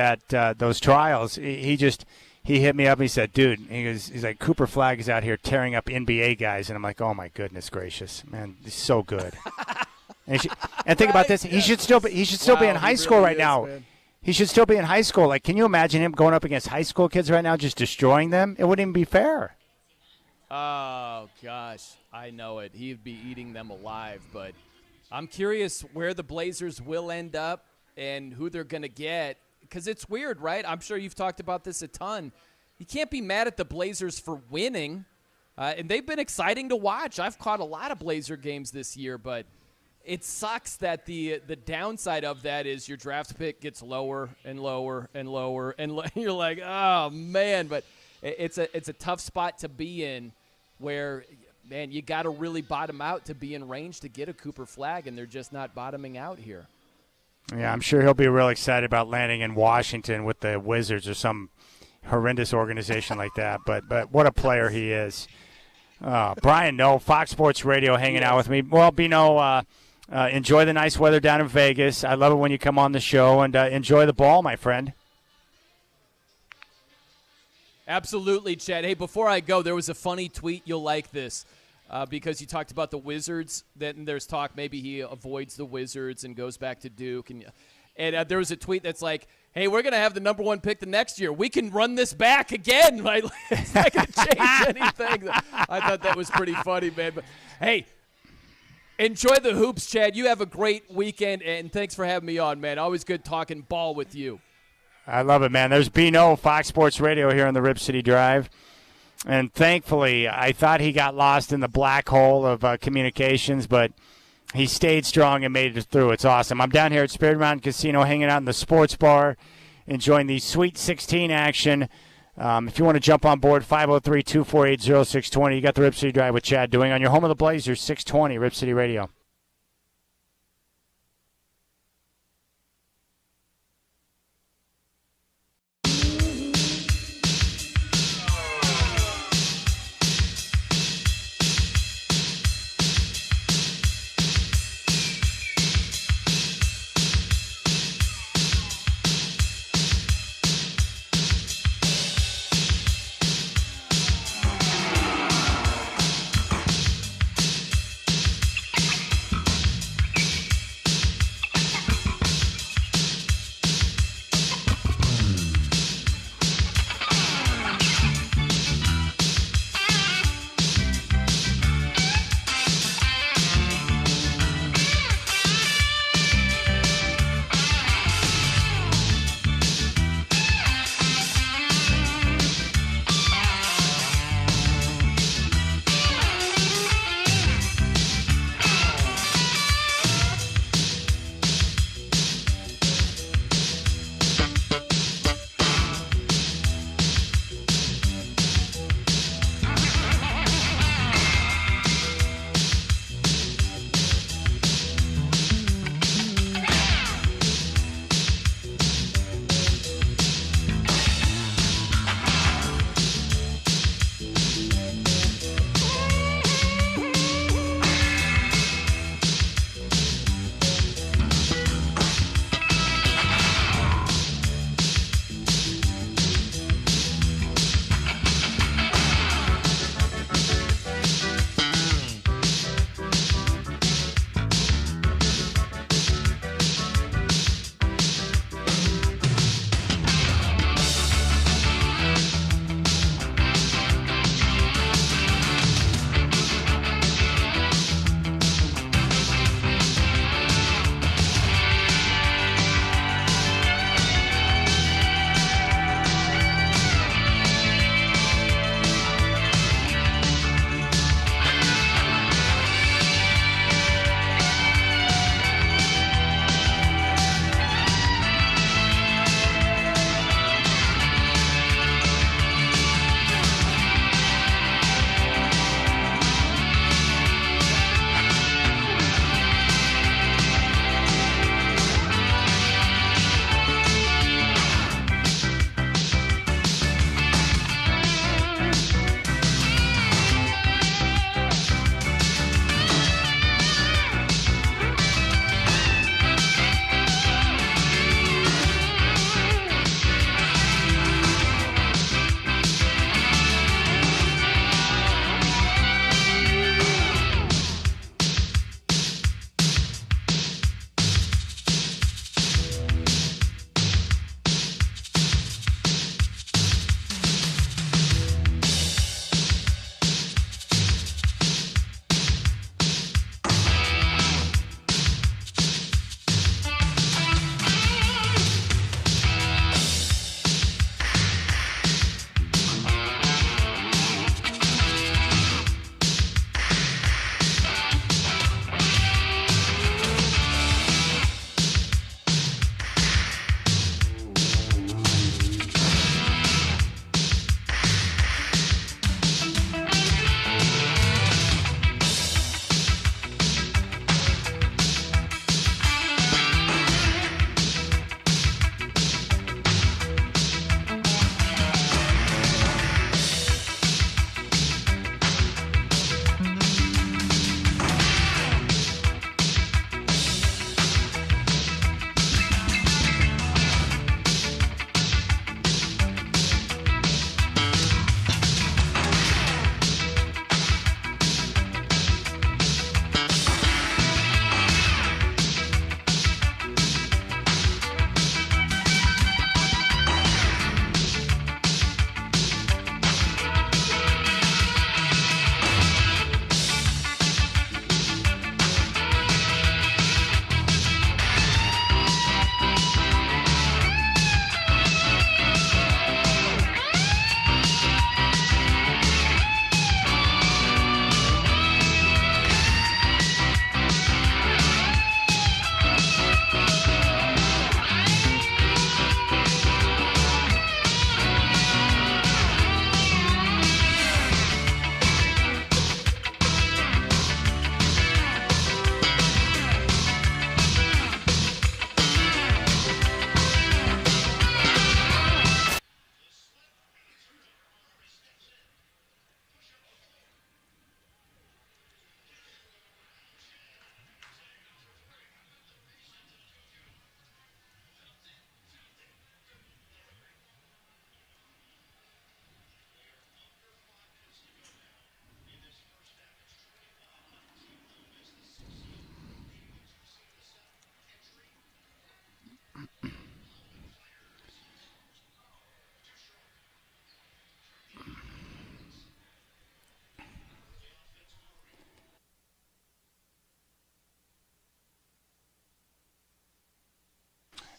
those trials. He hit me up and he said, dude, he's like, Cooper Flagg is out here tearing up NBA guys. And I'm like, oh, my goodness gracious. Man, he's so good. and think about this. He should still be in high school right now. Man. he should still be in high school. Like, can you imagine him going up against high school kids right now, just destroying them? It wouldn't even be fair. Oh, gosh. I know it. He'd be eating them alive. But I'm curious where the Blazers will end up and who they're going to get. Because it's weird, right? I'm sure you've talked about this a ton. You can't be mad at the Blazers for winning. And they've been exciting to watch. I've caught a lot of Blazer games this year, but it sucks that the downside of that is your draft pick gets lower and lower and lower, and you're like, oh, man. But it's a tough spot to be in where, man, you got to really bottom out to be in range to get a Cooper Flag, and they're just not bottoming out here. Yeah, I'm sure he'll be real excited about landing in Washington with the Wizards or some horrendous organization like that. But what a player he is. Brian No, Fox Sports Radio, hanging out with me. Well, Bino, enjoy the nice weather down in Vegas. I love it when you come on the show, and enjoy the ball, my friend. Absolutely, Chad. Hey, before I go, there was a funny tweet. You'll like this. Because you talked about the Wizards, then there's talk maybe he avoids the Wizards and goes back to Duke. And there was a tweet that's like, hey, we're going to have the number 1 pick the next year. We can run this back again. Right? It's not going to change anything. I thought that was pretty funny, man. But, hey, enjoy the hoops, Chad. You have a great weekend, and thanks for having me on, man. Always good talking ball with you. I love it, man. There's Bino, Fox Sports Radio here on the Rip City Drive. And thankfully, I thought he got lost in the black hole of communications, but he stayed strong and made it through. It's awesome. I'm down here at Spirit Mountain Casino hanging out in the sports bar, enjoying the Sweet 16 action. If you want to jump on board, 503-248-0620. You got the Rip City Drive with Chad doing on your home of the Blazers, 620 Rip City Radio.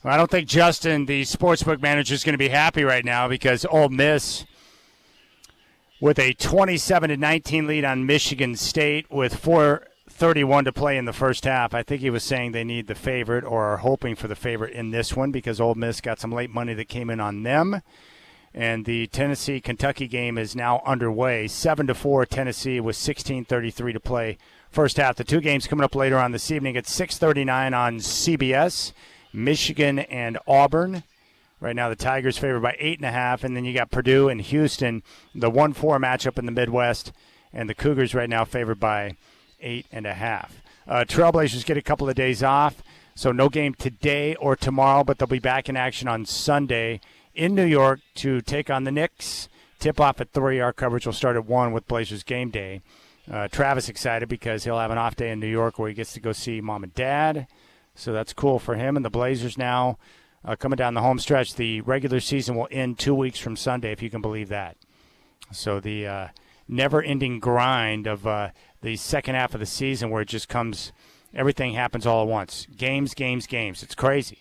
Well, I don't think Justin, the sportsbook manager, is going to be happy right now because Ole Miss, with a 27-19 lead on Michigan State with 4:31 to play in the first half. I think he was saying they need the favorite or are hoping for the favorite in this one because Ole Miss got some late money that came in on them. And the Tennessee-Kentucky game is now underway. 7-4 Tennessee with 16:33 to play first half. The two games coming up later on this evening at 6:39 on CBS, Michigan and Auburn. Right now the Tigers favored by 8.5, and then you got Purdue and Houston, the 1-4 matchup in the Midwest, and the Cougars right now favored by 8.5. Trailblazers get a couple of days off, so no game today or tomorrow, but they'll be back in action on Sunday in New York to take on the Knicks. Tip-off at 3. Our coverage will start at 1 with Blazers game day. Travis excited because he'll have an off day in New York where he gets to go see mom and dad, so that's cool for him. And the Blazers now coming down the home stretch. The regular season will end 2 weeks from Sunday, if you can believe that. So the never-ending grind of the second half of the season where it just comes, everything happens all at once. Games. It's crazy.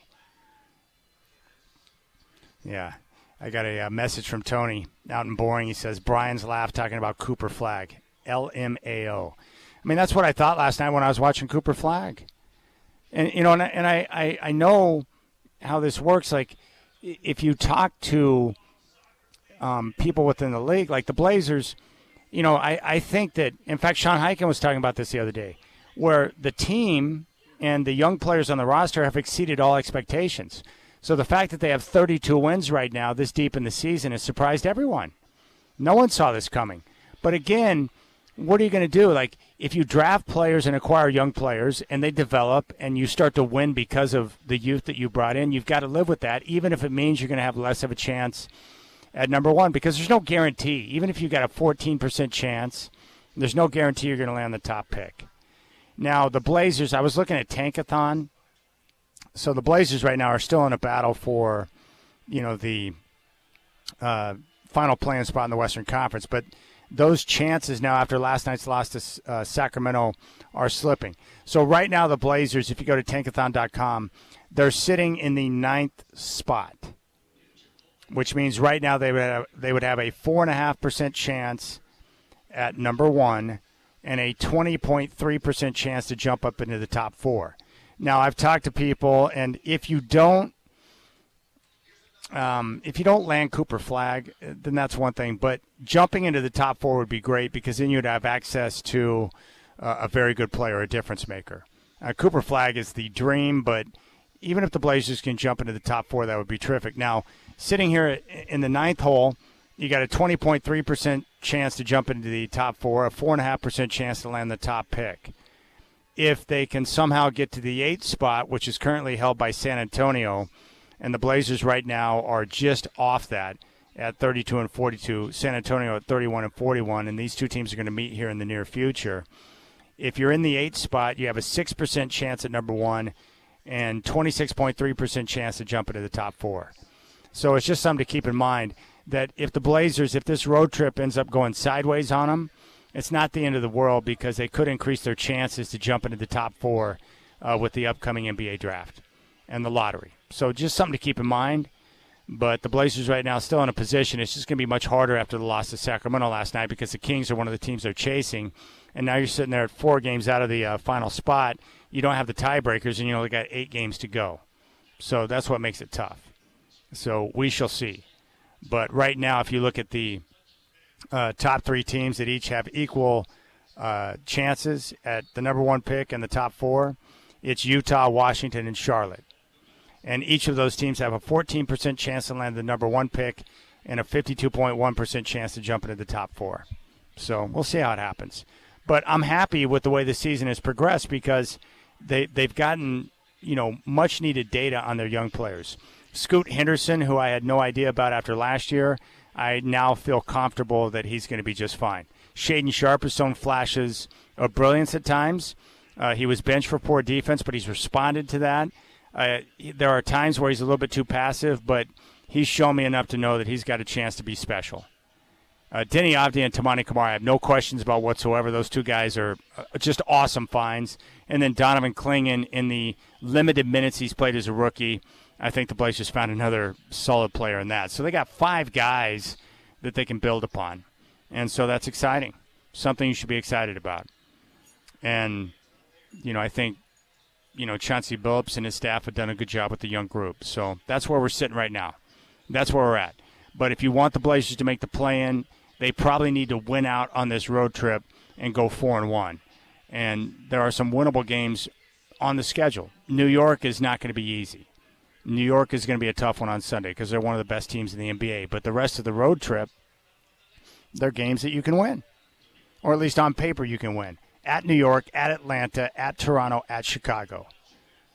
Yeah. I got a message from Tony out in Boring. He says, Brian's laugh talking about Cooper Flag. LMAO. I mean, that's what I thought last night when I was watching Cooper Flag. And, you know, and I know how this works. Like, if you talk to people within the league, like the Blazers, you know, I think that, in fact, Sean Highkin was talking about this the other day, where the team and the young players on the roster have exceeded all expectations. So the fact that they have 32 wins right now this deep in the season has surprised everyone. No one saw this coming. But again, what are you going to do? Like, if you draft players and acquire young players and they develop and you start to win because of the youth that you brought in, you've got to live with that, even if it means you're going to have less of a chance at number one, because there's no guarantee. Even if you got a 14% chance, there's no guarantee you're going to land the top pick. Now, the Blazers, I was looking at Tankathon. So the Blazers right now are still in a battle for, you know, the final playing spot in the Western Conference. But those chances now after last night's loss to Sacramento are slipping. So right now the Blazers, if you go to tankathon.com, they're sitting in the 9th spot, which means right now they would have a 4.5% chance at number one and a 20.3% chance to jump up into the top 4. Now, I've talked to people, and if you don't land Cooper Flag, then that's one thing. But jumping into the top 4 would be great because then you'd have access to a very good player, a difference maker. Cooper Flag is the dream, but even if the Blazers can jump into the top 4, that would be terrific. Now, sitting here in the 9th hole, you got a 20.3% chance to jump into the top 4, a 4.5% chance to land the top pick. If they can somehow get to the 8th spot, which is currently held by San Antonio, and the Blazers right now are just off that at 32 and 42, San Antonio at 31 and 41, and these two teams are going to meet here in the near future. If you're in the 8th spot, you have a 6% chance at number one and 26.3% chance to jump into the top 4. So it's just something to keep in mind that if the Blazers, if this road trip ends up going sideways on them, it's not the end of the world because they could increase their chances to jump into the top 4 with the upcoming NBA draft and the lottery. So just something to keep in mind. But the Blazers right now still in a position. It's just going to be much harder after the loss to Sacramento last night because the Kings are one of the teams they're chasing. And now you're sitting there at 4 games out of the final spot. You don't have the tiebreakers, and you only got 8 games to go. So that's what makes it tough. So we shall see. But right now, if you look at the top 3 teams that each have equal chances at the number 1 pick and the top 4, it's Utah, Washington, and Charlotte. And each of those teams have a 14% chance to land the number 1 pick and a 52.1% chance to jump into the top 4. So we'll see how it happens. But I'm happy with the way the season has progressed because they've gotten, you know, much-needed data on their young players. Scoot Henderson, who I had no idea about after last year, I now feel comfortable that he's going to be just fine. Shaden Sharp has shown flashes of brilliance at times. He was benched for poor defense, but he's responded to that. There are times where he's a little bit too passive, but he's shown me enough to know that he's got a chance to be special. Denny Avdi and Tamani Kamara, I have no questions about whatsoever. Those two guys are just awesome finds. And then Donovan Clingan, in the limited minutes he's played as a rookie, I think the Blazers found another solid player in that. So they got 5 guys that they can build upon. And so that's exciting, something you should be excited about. And, I think, Chauncey Billups and his staff have done a good job with the young group. So that's where we're sitting right now. That's where we're at. But if you want the Blazers to make the play-in, they probably need to win out on this road trip and go 4-1. And there are some winnable games on the schedule. New York is not going to be easy. New York is going to be a tough one on Sunday because they're one of the best teams in the NBA. But the rest of the road trip, they're games that you can win. Or at least on paper you can win. At New York, at Atlanta, at Toronto, at Chicago.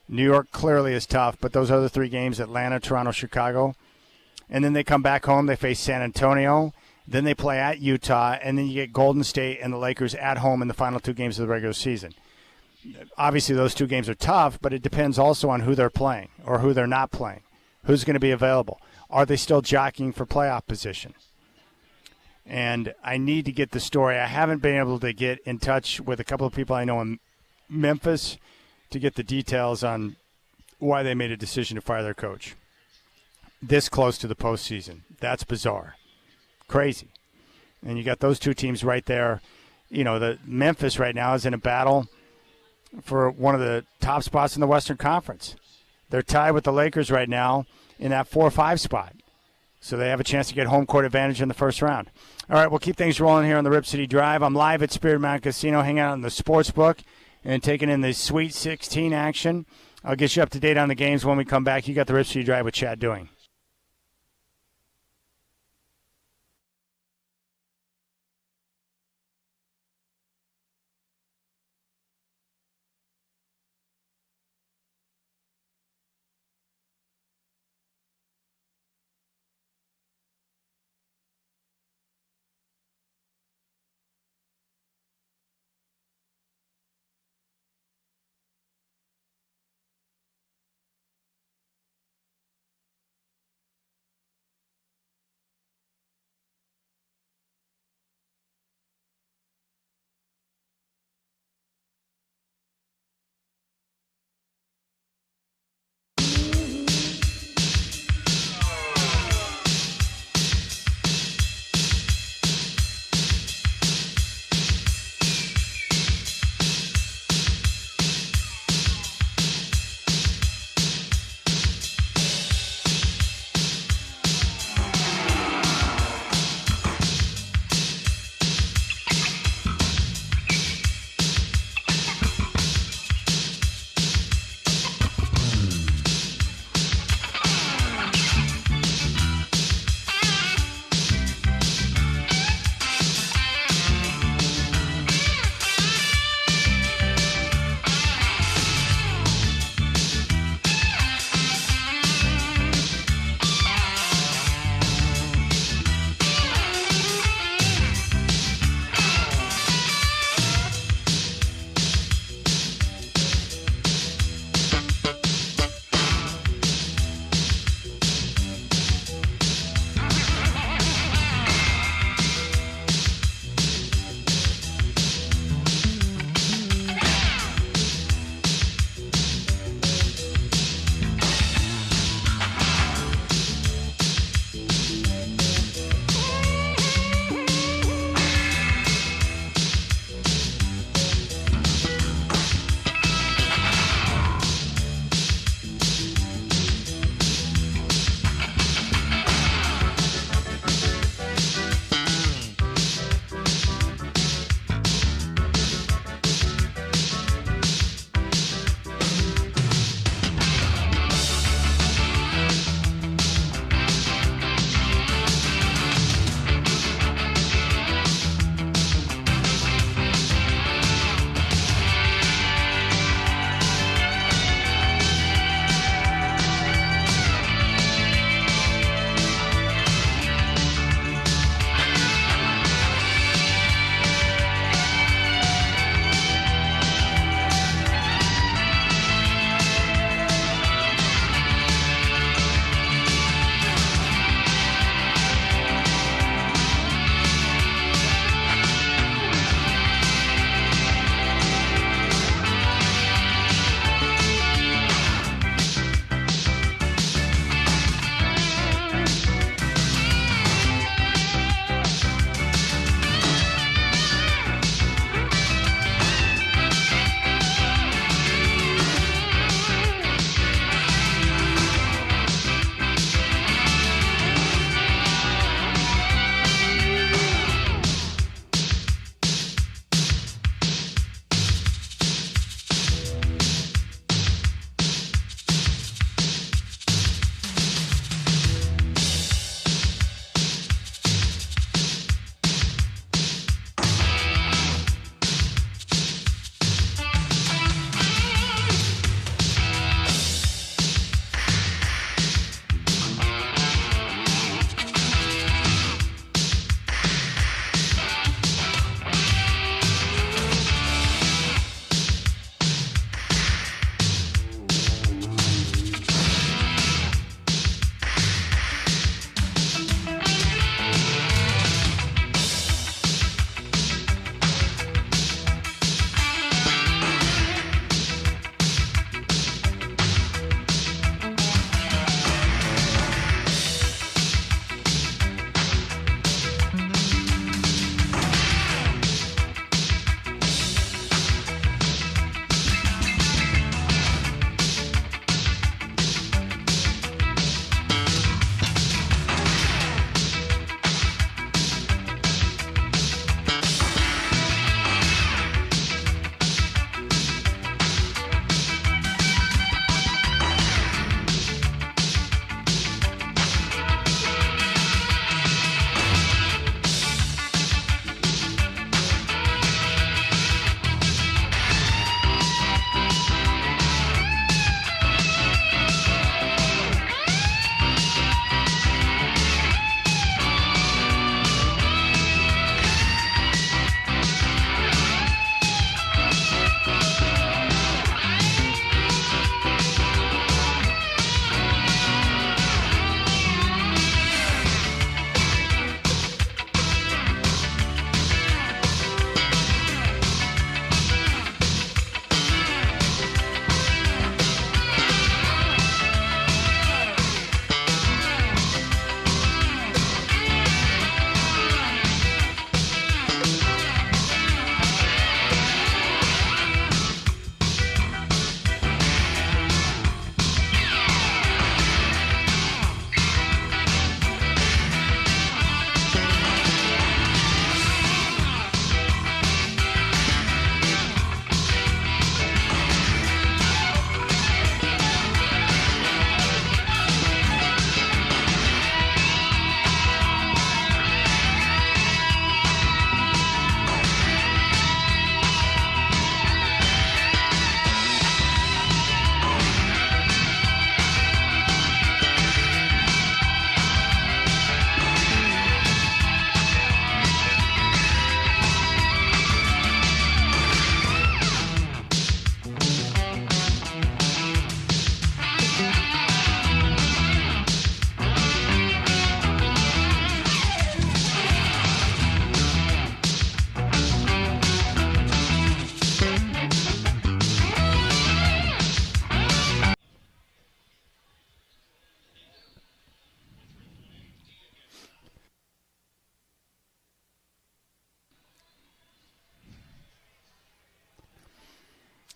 New York clearly is tough, but those other 3 games, Atlanta, Toronto, Chicago, and then they come back home, they face San Antonio, then they play at Utah, and then you get Golden State and the Lakers at home in the final 2 games of the regular season. Obviously, those 2 games are tough, but it depends also on who they're playing or who they're not playing. Who's going to be available? Are they still jockeying for playoff position? And I need to get the story. I haven't been able to get in touch with a couple of people I know in Memphis to get the details on why they made a decision to fire their coach this close to the postseason. That's bizarre. Crazy. And you got those 2 teams right there. The Memphis right now is in a battle for one of the top spots in the Western Conference. They're tied with the Lakers right now in that 4-5 spot. So they have a chance to get home court advantage in the first round. All right, we'll keep things rolling here on the Rip City Drive. I'm live at Spirit Mountain Casino, hanging out in the sports book and taking in the Sweet 16 action. I'll get you up to date on the games when we come back. You got the Rip City Drive with Chad Doing.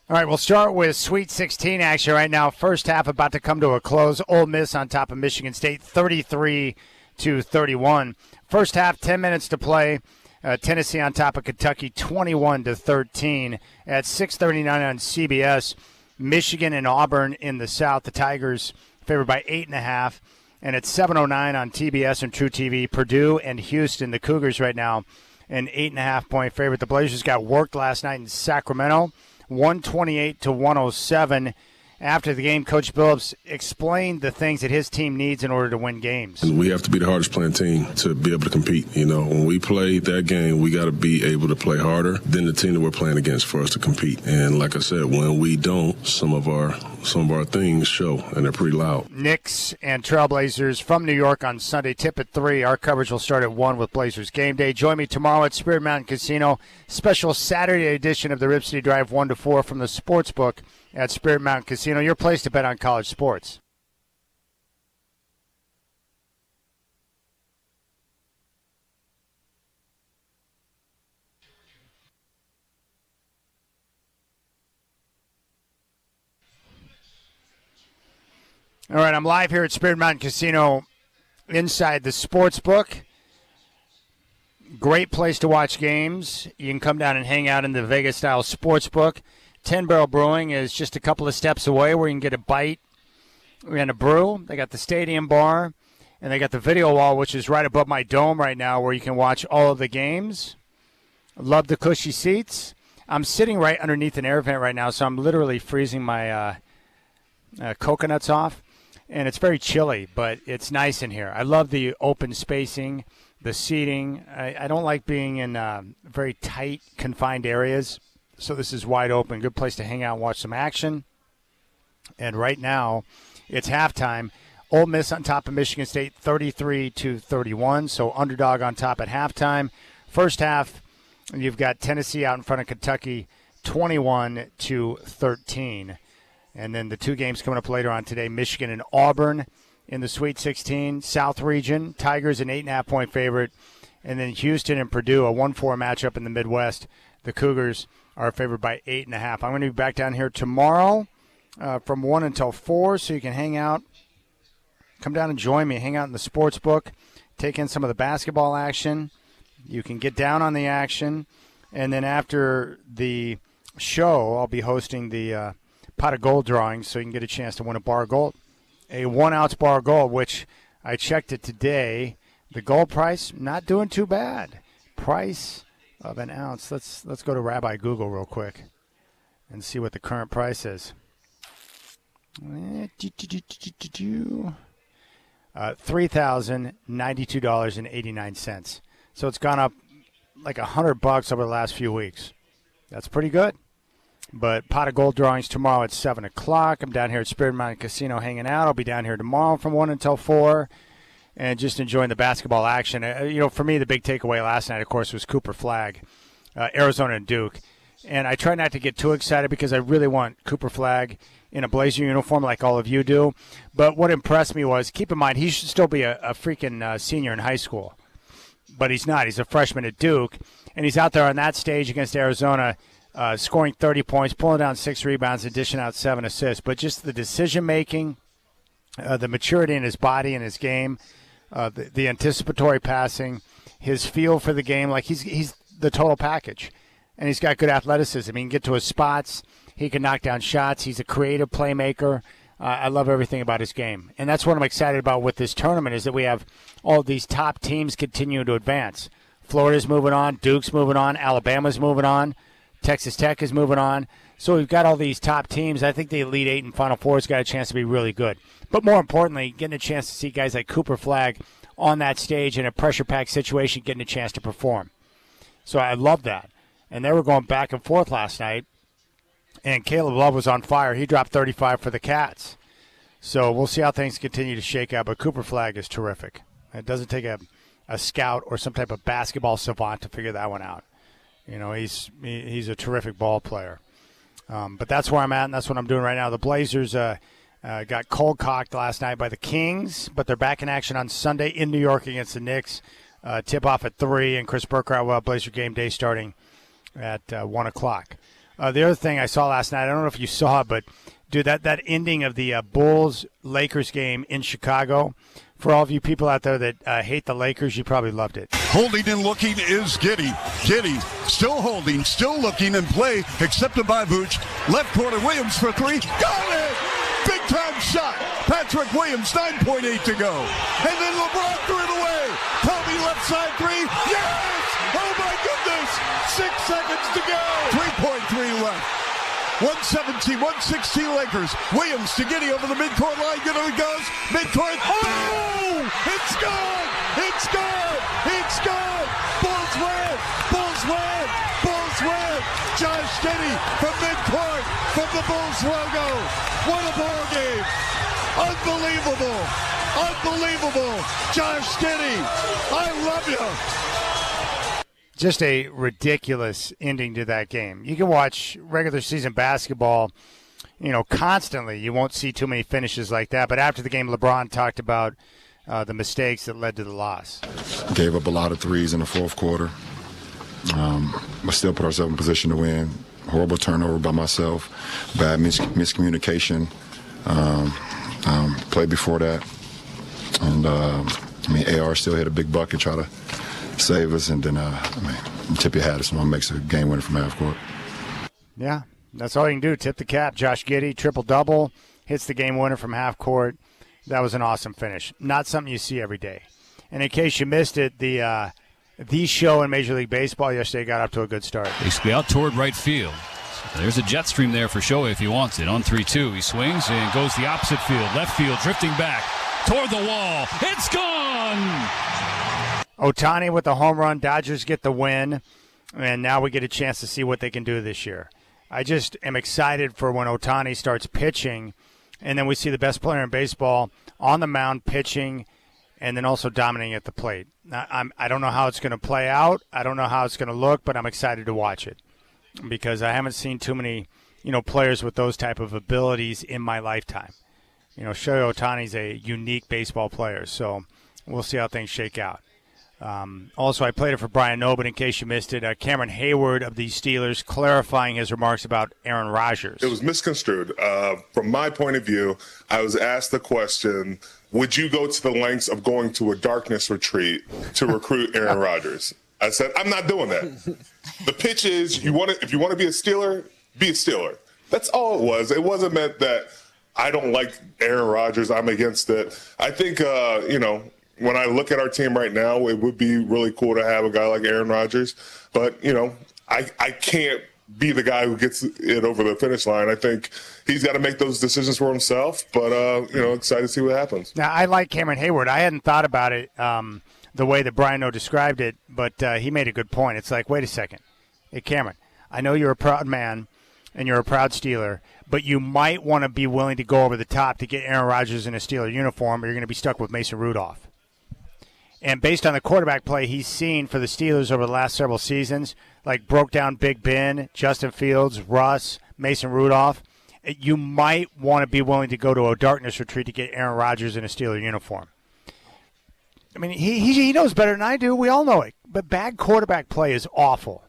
All right, we'll start with Sweet 16 action right now. First half about to come to a close. Ole Miss on top of Michigan State, 33-31. First half, 10 minutes to play. Tennessee on top of Kentucky, 21-13. At 6:39 on CBS, Michigan and Auburn in the South. The Tigers favored by 8.5. And at 7:09 on TBS and True TV, Purdue and Houston, the Cougars right now, an 8.5-point favorite. The Blazers got worked last night in Sacramento, 128-107. After the game, Coach Billups explained the things that his team needs in order to win games. We have to be the hardest playing team to be able to compete. When we play that game, we got to be able to play harder than the team that we're playing against for us to compete. And like I said, when we don't, some of our things show, and they're pretty loud. Knicks and Trailblazers from New York on Sunday. Tip at 3. Our coverage will start at 1 with Blazers Game Day. Join me tomorrow at Spirit Mountain Casino. Special Saturday edition of the Rip City Drive 1 to 4 from the Sportsbook at Spirit Mountain Casino, your place to bet on college sports. All right, I'm live here at Spirit Mountain Casino inside the Sportsbook. Great place to watch games. You can come down and hang out in the Vegas-style Sportsbook. 10 Barrel Brewing is just a couple of steps away where you can get a bite and a brew. They got the stadium bar, and they got the video wall, which is right above my dome right now, where you can watch all of the games. Love the cushy seats. I'm sitting right underneath an air vent right now, so I'm literally freezing my coconuts off, and it's very chilly, but it's nice in here. I love the open spacing, the seating. I don't like being in very tight, confined areas. So this is wide open. Good place to hang out and watch some action. And right now, it's halftime. Ole Miss on top of Michigan State, 33-31. So underdog on top at halftime. First half, you've got Tennessee out in front of Kentucky, 21-13. And then the two games coming up later on today, Michigan and Auburn in the Sweet 16. South region, Tigers an 8.5-point favorite. And then Houston and Purdue, a 1-4 matchup in the Midwest. The Cougars are favored by 8.5. I'm going to be back down here tomorrow from 1 until 4, so you can hang out. Come down and join me. Hang out in the sports book. Take in some of the basketball action. You can get down on the action. And then after the show, I'll be hosting the pot of gold drawing, so you can get a chance to win a bar of gold. A 1-ounce bar of gold, which I checked it today. The gold price, not doing too bad. Price of an ounce. Let's go to Rabbi Google real quick and see what the current price is. $3,092.89. So it's gone up like $100 over the last few weeks. That's pretty good. But pot of gold drawings tomorrow at 7 o'clock. I'm down here at Spirit Mountain Casino hanging out. I'll be down here tomorrow from 1 until 4. And just enjoying the basketball action. For me, the big takeaway last night, of course, was Cooper Flagg, Arizona and Duke. And I try not to get too excited because I really want Cooper Flagg in a Blazer uniform like all of you do. But what impressed me was, keep in mind, he should still be a freaking senior in high school. But he's not. He's a freshman at Duke. And he's out there on that stage against Arizona, scoring 30 points, pulling down 6 rebounds, and dishing out 7 assists. But just the decision-making, the maturity in his body and his game, the anticipatory passing, his feel for the game, like he's the total package. And he's got good athleticism. He can get to his spots. He can knock down shots. He's a creative playmaker. I love everything about his game. And that's what I'm excited about with this tournament is that we have all of these top teams continue to advance. Florida's moving on. Duke's moving on. Alabama's moving on. Texas Tech is moving on. So we've got all these top teams. I think the Elite Eight and Final Four has got a chance to be really good. But more importantly, getting a chance to see guys like Cooper Flagg on that stage in a pressure-packed situation, getting a chance to perform. So I love that. And they were going back and forth last night. And Caleb Love was on fire. He dropped 35 for the Cats. So we'll see how things continue to shake out. But Cooper Flagg is terrific. It doesn't take a scout or some type of basketball savant to figure that one out. He's a terrific ball player. But that's where I'm at, and that's what I'm doing right now. The Blazers got cold-cocked last night by the Kings, but they're back in action on Sunday in New York against the Knicks. Tip-off at 3, and Chris Burkhardt will have Blazer Game Day starting at 1 o'clock. The other thing I saw last night, I don't know if you saw it, but, dude, that ending of the Bulls-Lakers game in Chicago, for all of you people out there that hate the Lakers, you probably loved it. Holding and looking is Giddy. Giddy still holding, still looking in play, accepted by Vooch. Left corner, Williams for three. Got it! Big time shot. Patrick Williams, 9.8 to go. And then LeBron threw it away. Kobe left side three. Yes! Oh my goodness! 6 seconds to go. 3.3 left. 116 Lakers. Williams to Giddy over the midcourt line. Giddy goes. Midcourt. Oh! It's gone! It's gone! It's gone! Bulls win! Bulls win! Bulls win! Josh Giddy from midcourt from the Bulls logo. What a ball game! Unbelievable! Unbelievable! Josh Giddy, I love you! Just a ridiculous ending to that game. You can watch regular season basketball, constantly. You won't see too many finishes like that. But after the game, LeBron talked about the mistakes that led to the loss. Gave up a lot of threes in the fourth quarter, but still put ourselves in position to win. Horrible turnover by myself, bad miscommunication. Play before that, and AR still hit a big bucket, try to save us, and then tip your hat if someone makes a game winner from half court. Yeah, that's all you can do. Tip the cap. Josh Giddey, triple-double, hits the game winner from half court. That was an awesome finish. Not something you see every day. And in case you missed it, the show in Major League Baseball yesterday got off to a good start. Basically out toward right field. There's a jet stream there for Shohei if he wants it. On 3-2, he swings and goes the opposite field. Left field, drifting back toward the wall. It's gone! Ohtani with the home run. Dodgers get the win. And now we get a chance to see what they can do this year. I just am excited for when Ohtani starts pitching. And then we see the best player in baseball on the mound pitching and then also dominating at the plate. I don't know how it's going to play out. I don't know how it's going to look, but I'm excited to watch it. Because I haven't seen too many, players with those type of abilities in my lifetime. Shohei Ohtani's a unique baseball player, so we'll see how things shake out. Also, I played it for Brian Noe, but in case you missed it, Cameron Hayward of the Steelers clarifying his remarks about Aaron Rodgers. It was misconstrued. From my point of view, I was asked the question, would you go to the lengths of going to a darkness retreat to recruit Aaron Rodgers? I said, I'm not doing that. The pitch is, if you want to be a Steeler, be a Steeler. That's all it was. It wasn't meant that I don't like Aaron Rodgers. I'm against it. I think, when I look at our team right now, it would be really cool to have a guy like Aaron Rodgers. But, I can't be the guy who gets it over the finish line. I think he's got to make those decisions for himself. But, excited to see what happens. Now, I like Cameron Hayward. I hadn't thought about it the way that Brian O described it, but he made a good point. It's like, wait a second. Hey, Cameron, I know you're a proud man and you're a proud Steeler, but you might want to be willing to go over the top to get Aaron Rodgers in a Steeler uniform, or you're going to be stuck with Mason Rudolph. And based on the quarterback play he's seen for the Steelers over the last several seasons, like broke down Big Ben, Justin Fields, Russ, Mason Rudolph, you might want to be willing to go to a darkness retreat to get Aaron Rodgers in a Steeler uniform. I mean, he knows better than I do. We all know it. But bad quarterback play is awful.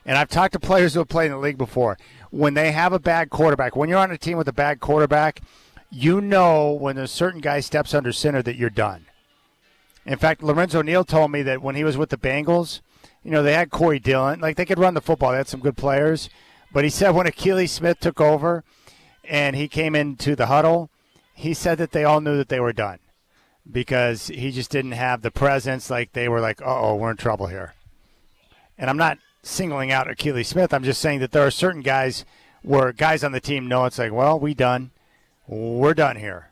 And I've talked to players who have played in the league before. When they have a bad quarterback, when you're on a team with a bad quarterback, you know when a certain guy steps under center that you're done. In fact, Lorenzo Neal told me that when he was with the Bengals, they had Corey Dillon. Like, they could run the football. They had some good players. But he said when Akili Smith took over and he came into the huddle, he said that they all knew that they were done. Because he just didn't have the presence. Like, they were like, uh-oh, we're in trouble here. And I'm not singling out Akili Smith. I'm just saying that there are certain guys where guys on the team know it's like, well, we're done here.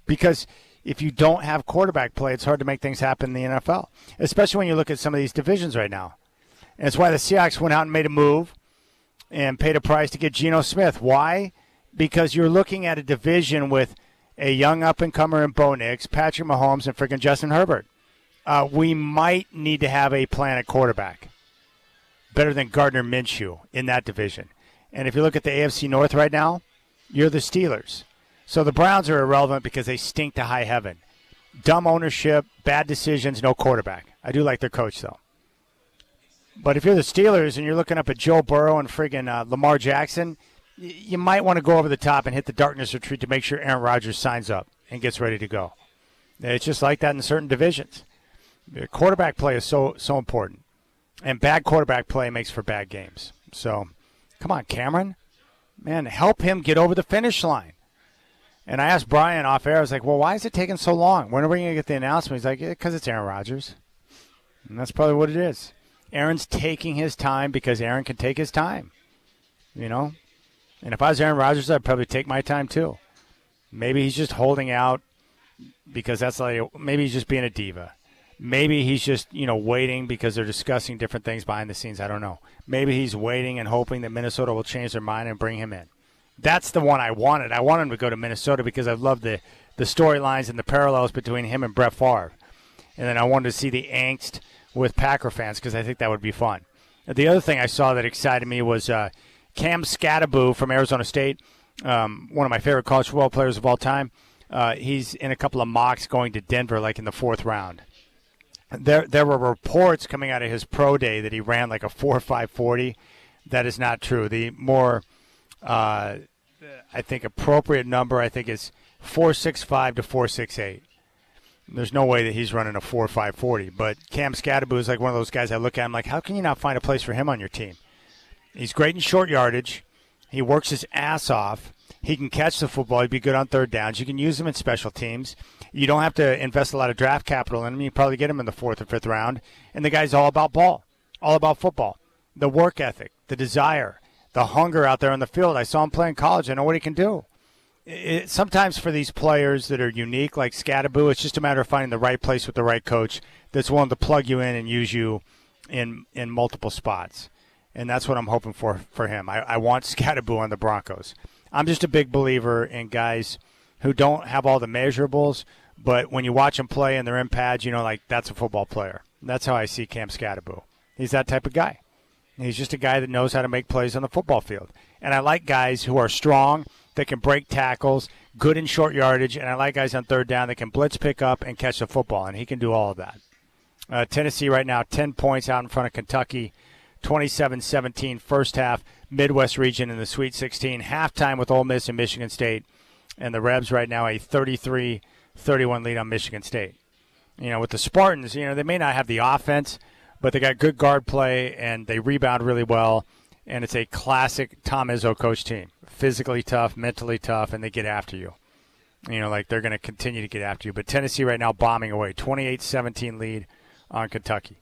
Because if you don't have quarterback play, it's hard to make things happen in the NFL, especially when you look at some of these divisions right now. And it's why the Seahawks went out and made a move and paid a price to get Geno Smith. Why? Because you're looking at a division with a young up-and-comer in Bo Nix, Patrick Mahomes, and freaking Justin Herbert. We might need to have a plan at quarterback. Better than Gardner Minshew in that division. And if you look at the AFC North right now, you're the Steelers. So the Browns are irrelevant because they stink to high heaven. Dumb ownership, bad decisions, no quarterback. I do like their coach, though. But if you're the Steelers and you're looking up at Joe Burrow and friggin' Lamar Jackson, you might want to go over the top and hit the darkness retreat to make sure Aaron Rodgers signs up and gets ready to go. It's just like that in certain divisions. The quarterback play is so important. And bad quarterback play makes for bad games. So, come on, Cameron. Man, help him get over the finish line. And I asked Brian off air, I was like, well, why is it taking so long? When are we going to get the announcement? He's like, because it's Aaron Rodgers. And that's probably what it is. Aaron's taking his time because Aaron can take his time. You know? And if I was Aaron Rodgers, I'd probably take my time too. Maybe he's just holding out because maybe he's just being a diva. Maybe he's just, waiting because they're discussing different things behind the scenes. I don't know. Maybe he's waiting and hoping that Minnesota will change their mind and bring him in. That's the one I wanted. I wanted him to go to Minnesota because I love the storylines and the parallels between him and Brett Favre. And then I wanted to see the angst with Packer fans because I think that would be fun. The other thing I saw that excited me was Cam Scattaboo from Arizona State, one of my favorite college football players of all time. He's in a couple of mocks going to Denver, like in the 4th round. There were reports coming out of his pro day that he ran like a 4.5 40. That is not true. The more, I think, appropriate number, I think, is 4.65 to 4.68. There's no way that he's running a 4.5 40. But Cam Scattaboo is like one of those guys I look at. I'm like, how can you not find a place for him on your team? He's great in short yardage. He works his ass off. He can catch the football. He'd be good on third downs. You can use him in special teams. You don't have to invest a lot of draft capital in him. You probably get him in the 4th or 5th round. And the guy's all about ball, all about football, the work ethic, the desire, the hunger out there on the field. I saw him play in college. I know what he can do. Sometimes for these players that are unique, like Scattaboo, it's just a matter of finding the right place with the right coach that's willing to plug you in and use you in multiple spots. And that's what I'm hoping for him. I want Scattaboo on the Broncos. I'm just a big believer in guys who don't have all the measurables, but when you watch them play and they're in pads, that's a football player. That's how I see Cam Scattaboo. He's that type of guy. He's just a guy that knows how to make plays on the football field. And I like guys who are strong, that can break tackles, good in short yardage, and I like guys on third down that can blitz, pick up, and catch the football, and he can do all of that. Tennessee right now, 10 points out in front of Kentucky, 27-17 first half, Midwest region in the Sweet 16, halftime with Ole Miss and Michigan State, and the Rebs right now a 33-31 lead on Michigan State. With the Spartans, they may not have the offense, but they got good guard play, and they rebound really well, and it's a classic Tom Izzo coach team. Physically tough, mentally tough, and they get after you. They're going to continue to get after you. But Tennessee right now bombing away, 28-17 lead on Kentucky.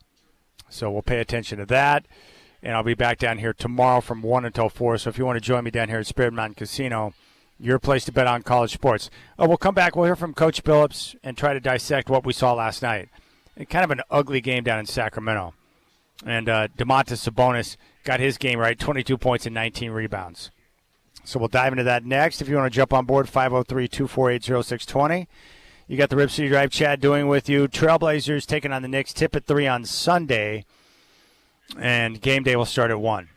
So we'll pay attention to that. And I'll be back down here tomorrow from 1 until 4. So if you want to join me down here at Spirit Mountain Casino, your place to bet on college sports. We'll come back. We'll hear from Coach Billups and try to dissect what we saw last night. Kind of an ugly game down in Sacramento. And Domantas Sabonis got his game right, 22 points and 19 rebounds. So we'll dive into that next. If you want to jump on board, 503-248-0620. You got the Rip City Drive Chad doing with you. Trailblazers taking on the Knicks, tip at 3 on Sunday. And game day will start at 1.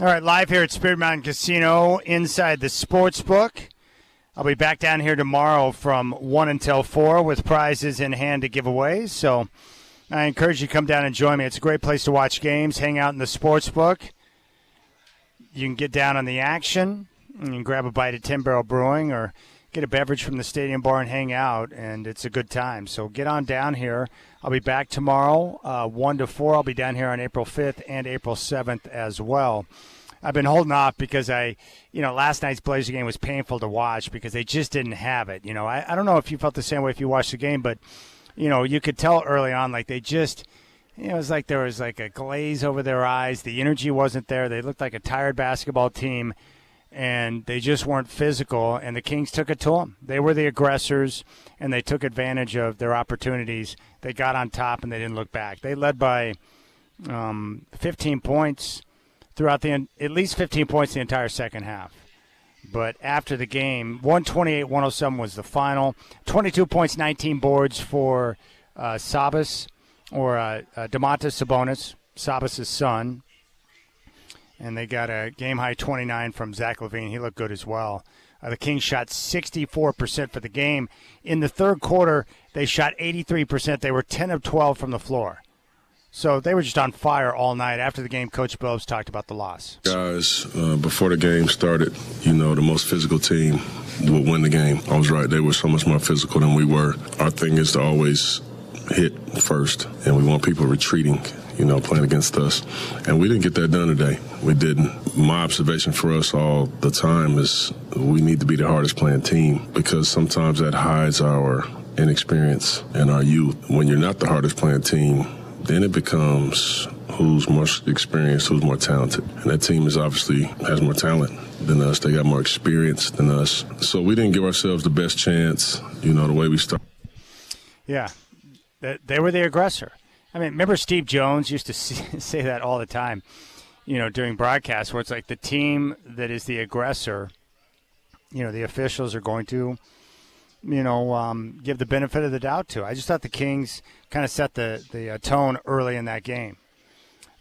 All right, live here at Spirit Mountain Casino inside the sports book. I'll be back down here tomorrow from 1 until 4 with prizes in hand to give away. So I encourage you to come down and join me. It's a great place to watch games, hang out in the sports book. You can get down on the action. You can grab a bite at Tin Barrel Brewing or get a beverage from the stadium bar and hang out, and it's a good time. So get on down here. I'll be back tomorrow, 1 to 4. I'll be down here on April 5th and April 7th as well. I've been holding off because last night's Blazer game was painful to watch because they just didn't have it. I don't know if you felt the same way if you watched the game, but, you could tell early on, like they just, it was like there was like a glaze over their eyes. The energy wasn't there. They looked like a tired basketball team, and they just weren't physical, and the Kings took it to them. They were the aggressors, and they took advantage of their opportunities. They got on top, and they didn't look back. They led by 15 points throughout at least 15 points the entire second half. But after the game, 128-107 was the final. 22 points, 19 boards for Sabas, or Domantas Sabonis, Sabas' son. And they got a game-high 29 from Zach LaVine. He looked good as well. The Kings shot 64% for the game. In the third quarter, they shot 83%. They were 10 of 12 from the floor. So they were just on fire all night. After the game, Coach Billups talked about the loss. Guys, before the game started, the most physical team would win the game. I was right. They were so much more physical than we were. Our thing is to always hit first, and we want people retreating, playing against us. And we didn't get that done today. We didn't. My observation for us all the time is we need to be the hardest playing team because sometimes that hides our inexperience and our youth. When you're not the hardest playing team, then it becomes who's more experienced, who's more talented. And that team obviously has more talent than us. They got more experience than us. So we didn't give ourselves the best chance, the way we started. Yeah, they were the aggressor. I mean, remember Steve Jones used to say that all the time, during broadcasts, where it's like the team that is the aggressor, the officials are going to, give the benefit of the doubt to. I just thought the Kings kind of set the tone early in that game.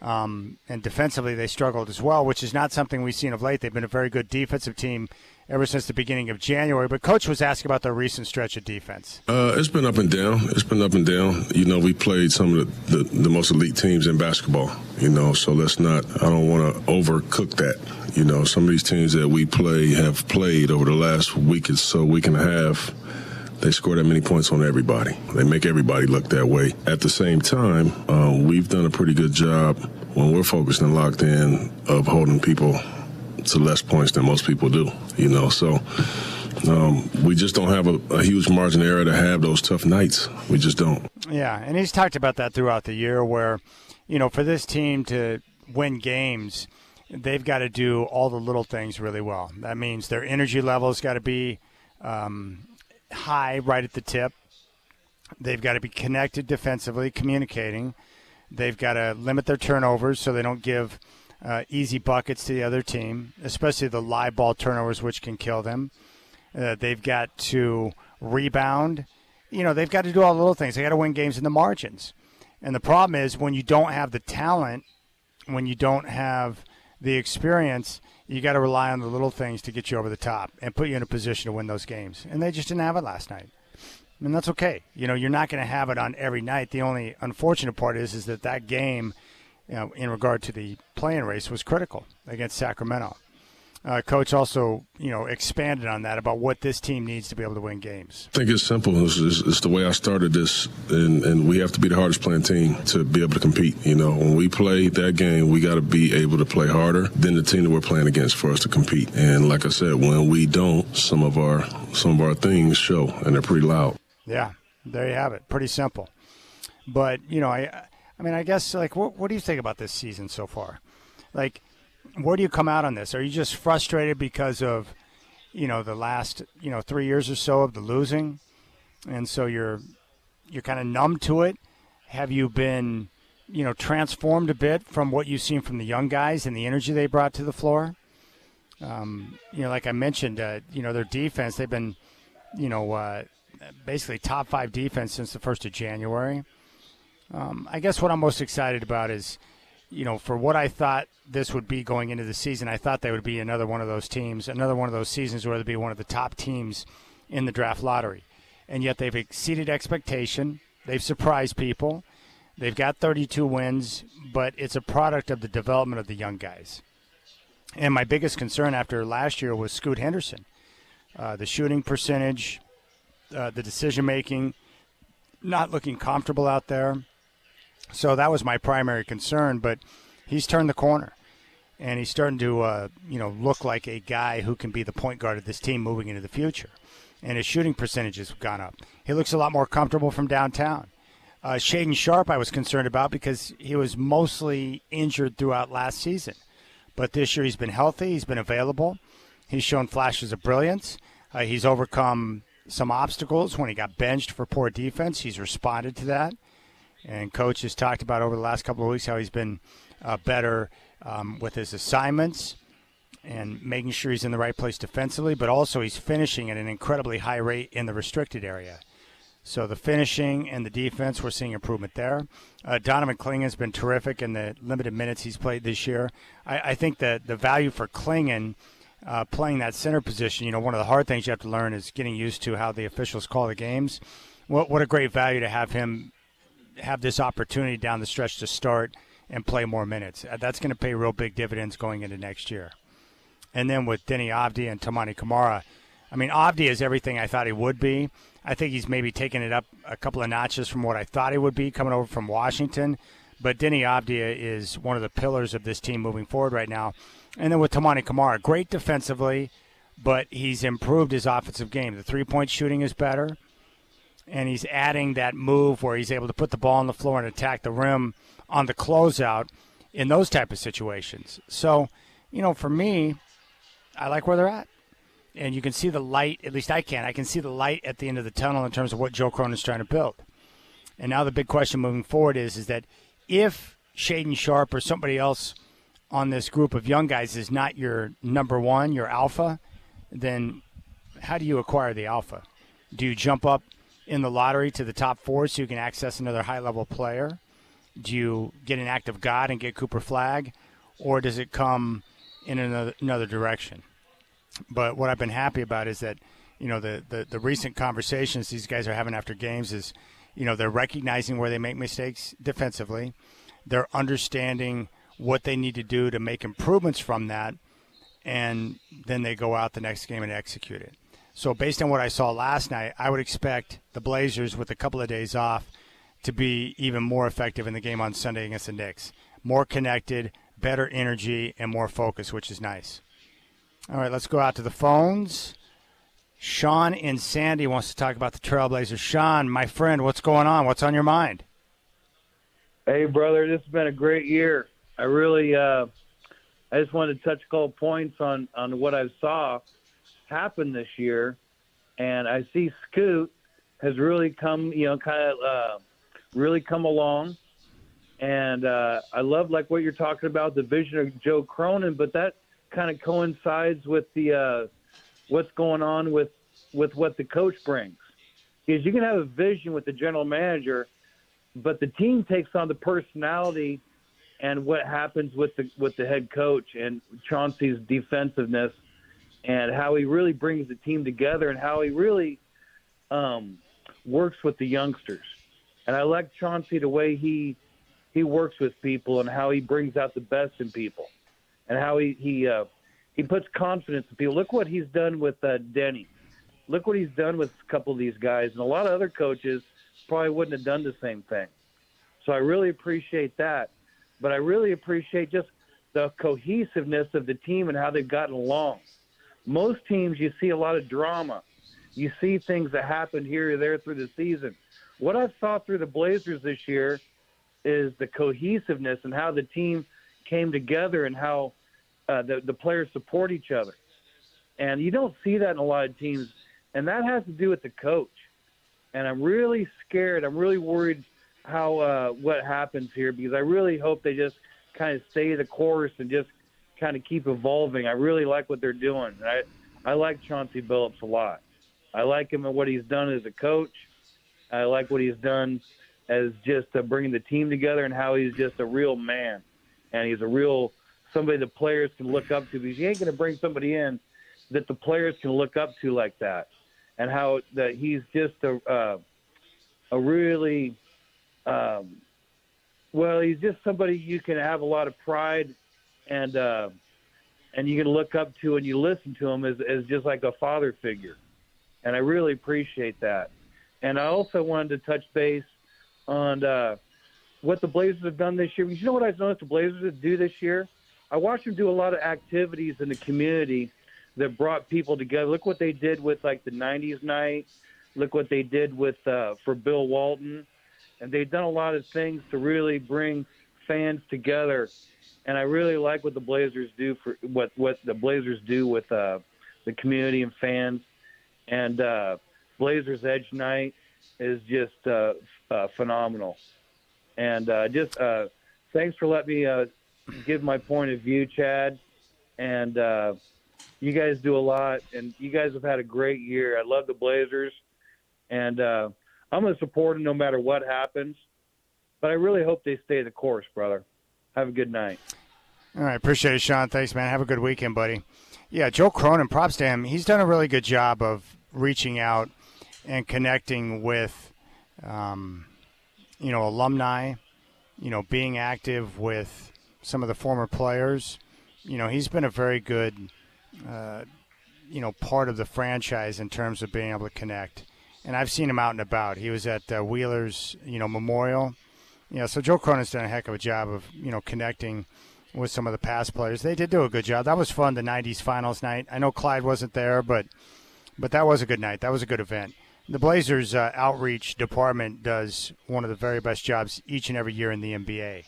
And defensively, they struggled as well, which is not something we've seen of late. They've been a very good defensive team ever since the beginning of January. But Coach was asking about the recent stretch of defense. It's been up and down. We played some of the most elite teams in basketball, so let's not, I don't want to overcook that. Some of these teams that we have played over the last week and a half, they score that many points on everybody. They make everybody look that way. At the same time, we've done a pretty good job when we're focused and locked in of holding people to less points than most people do, So we just don't have a huge margin of error to have those tough nights. We just don't. Yeah, and he's talked about that throughout the year where, for this team to win games, they've got to do all the little things really well. That means their energy level's got to be high right at the tip. They've got to be connected defensively, communicating. They've got to limit their turnovers so they don't give easy buckets to the other team, especially the live ball turnovers, which can kill them. They've got to rebound. They've got to do all the little things. They got to win games in the margins. And the problem is when you don't have the talent, when you don't have the experience, you got to rely on the little things to get you over the top and put you in a position to win those games. And they just didn't have it last night. And that's okay. You're not going to have it on every night. The only unfortunate part is that game, in regard to the play-in race, was critical against Sacramento. Coach also, expanded on that about what this team needs to be able to win games. I think it's simple. It's the way I started this, and we have to be the hardest playing team to be able to compete. When we play that game, we got to be able to play harder than the team that we're playing against for us to compete. And like I said, when we don't, some of our things show, and they're pretty loud. Yeah, there you have it. Pretty simple. But, I guess, what do you think about this season so far? Where do you come out on this? Are you just frustrated because of, the last, 3 years or so of the losing? And so you're kind of numb to it? Have you been, transformed a bit from what you've seen from the young guys and the energy they brought to the floor? Like I mentioned, their defense, they've been, basically top 5 defense since the 1st of January. I guess what I'm most excited about is, for what I thought this would be going into the season, I thought they would be another one of those teams, another one of those seasons where they'd be one of the top teams in the draft lottery. And yet they've exceeded expectation. They've surprised people. They've got 32 wins, but it's a product of the development of the young guys. And my biggest concern after last year was Scoot Henderson. The shooting percentage, the decision-making, not looking comfortable out there. So that was my primary concern, but he's turned the corner. And he's starting to, look like a guy who can be the point guard of this team moving into the future. And his shooting percentages have gone up. He looks a lot more comfortable from downtown. Shaden Sharp I was concerned about because he was mostly injured throughout last season. But this year he's been healthy. He's been available. He's shown flashes of brilliance. He's overcome some obstacles when he got benched for poor defense. He's responded to that. And Coach has talked about over the last couple of weeks how he's been better with his assignments and making sure he's in the right place defensively, but also he's finishing at an incredibly high rate in the restricted area. So the finishing and the defense, we're seeing improvement there. Donovan Clingan has been terrific in the limited minutes he's played this year. I think that the value for Clingan playing that center position, one of the hard things you have to learn is getting used to how the officials call the games. What a great value to have him have this opportunity down the stretch to start and play more minutes. That's going to pay real big dividends going into next year. And then with Denny Avdia and Tamani Kamara, Avdia is everything I thought he would be. I think he's maybe taken it up a couple of notches from what I thought he would be coming over from Washington. But Denny Avdia is one of the pillars of this team moving forward right now. And then with Tamani Kamara, great defensively, but he's improved his offensive game. The three-point shooting is better, and he's adding that move where he's able to put the ball on the floor and attack the rim on the closeout in those type of situations. So, for me, I like where they're at. And you can see the light, at least I can. I can see the light at the end of the tunnel in terms of what Joe Cronin's trying to build. And now the big question moving forward is that if Shaden Sharp or somebody else on this group of young guys is not your number one, your alpha, then how do you acquire the alpha? Do you jump up in the lottery to the top 4 so you can access another high-level player? Do you get an act of God and get Cooper Flagg? Or does it come in another direction? But what I've been happy about is that, the recent conversations these guys are having after games is, they're recognizing where they make mistakes defensively. They're understanding what they need to do to make improvements from that, and then they go out the next game and execute it. So based on what I saw last night, I would expect the Blazers, with a couple of days off, to be even more effective in the game on Sunday against the Knicks. More connected, better energy, and more focus, which is nice. All right, let's go out to the phones. Sean in Sandy wants to talk about the Trailblazers. Sean, my friend, what's going on? What's on your mind? Hey, brother, this has been a great year. I really I just wanted to touch a couple points on what I saw happen this year. And I see Scoot has really come, really come along. And I love, like, what you're talking about, the vision of Joe Cronin, but that kind of coincides with the what's going on with what the coach brings. Because you can have a vision with the general manager, but the team takes on the personality and what happens with the head coach and Chauncey's defensiveness and how he really brings the team together and how he really works with the youngsters. And I like Chauncey the way he works with people and how he brings out the best in people. And how he puts confidence in people. Look what he's done with Denny. Look what he's done with a couple of these guys. And a lot of other coaches probably wouldn't have done the same thing. So I really appreciate that. But I really appreciate just the cohesiveness of the team and how they've gotten along. Most teams, you see a lot of drama. You see things that happen here or there through the season. What I saw through the Blazers this year is the cohesiveness and how the team came together and how the players support each other. And you don't see that in a lot of teams, and that has to do with the coach. And I'm really scared. I'm really worried how what happens here, because I really hope they just kind of stay the course and just kind of keep evolving. I really like what they're doing. I like Chauncey Billups a lot. I like him and what he's done as a coach. I like what he's done as just bringing the team together and how he's just a real man. and he's a real somebody the players can look up to, because you ain't going to bring somebody in that the players can look up to like that, and how that he's just a really he's just somebody you can have a lot of pride and you can look up to, and you listen to him as just like a father figure. And I really appreciate that. And I also wanted to touch base on what the Blazers have done this year. You know what I've noticed the Blazers do this year? I watched them do a lot of activities in the community that brought people together. Look what they did with, like, the 90s night. Look what they did with for Bill Walton. And they've done a lot of things to really bring fans together. And I really like what the Blazers do for what the Blazers do with the community and fans. And Blazers Edge Night is just phenomenal. And thanks for letting me give my point of view, Chad. And you guys do a lot, and you guys have had a great year. I love the Blazers, and I'm going to support them no matter what happens. But I really hope they stay the course, brother. Have a good night. All right, appreciate it, Sean. Thanks, man. Have a good weekend, buddy. Yeah, Joe Cronin, props to him. He's done a really good job of reaching out and connecting with, alumni, being active with some of the former players. He's been a very good, part of the franchise in terms of being able to connect. And I've seen him out and about. He was at Wheeler's, Memorial. So Joe Cronin's done a heck of a job of, connecting with some of the past players. They did do a good job. That was fun, the 90s finals night. I know Clyde wasn't there, but that was a good night. That was a good event. The Blazers outreach department does one of the very best jobs each and every year in the NBA.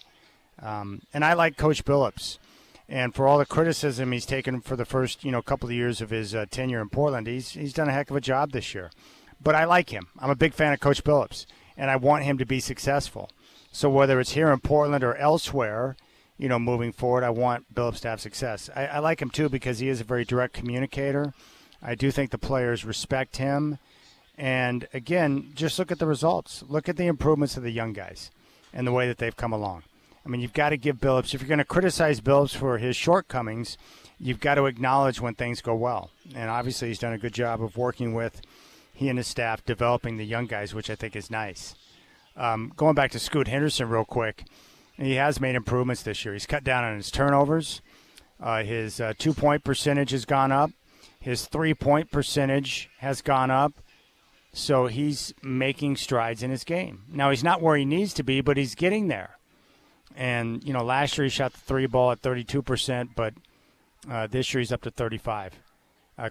And I like Coach Billups. And for all the criticism he's taken for the first, couple of years of his tenure in Portland, he's done a heck of a job this year. But I like him. I'm a big fan of Coach Billups, and I want him to be successful. So whether it's here in Portland or elsewhere, moving forward, I want Billups to have success. I like him, too, because he is a very direct communicator. I do think the players respect him. And, again, just look at the results. Look at the improvements of the young guys and the way that they've come along. I mean, you've got to give Billups, if you're going to criticize Billups for his shortcomings, you've got to acknowledge when things go well. And, obviously, he's done a good job of working with he and his staff, developing the young guys, which I think is nice. Going back to Scoot Henderson real quick, he has made improvements this year. He's cut down on his turnovers. His 2-point percentage has gone up. His 3-point percentage has gone up. So he's making strides in his game. Now, he's not where he needs to be, but he's getting there. And, last year he shot the 3 ball at 32%, but this year he's up to 35,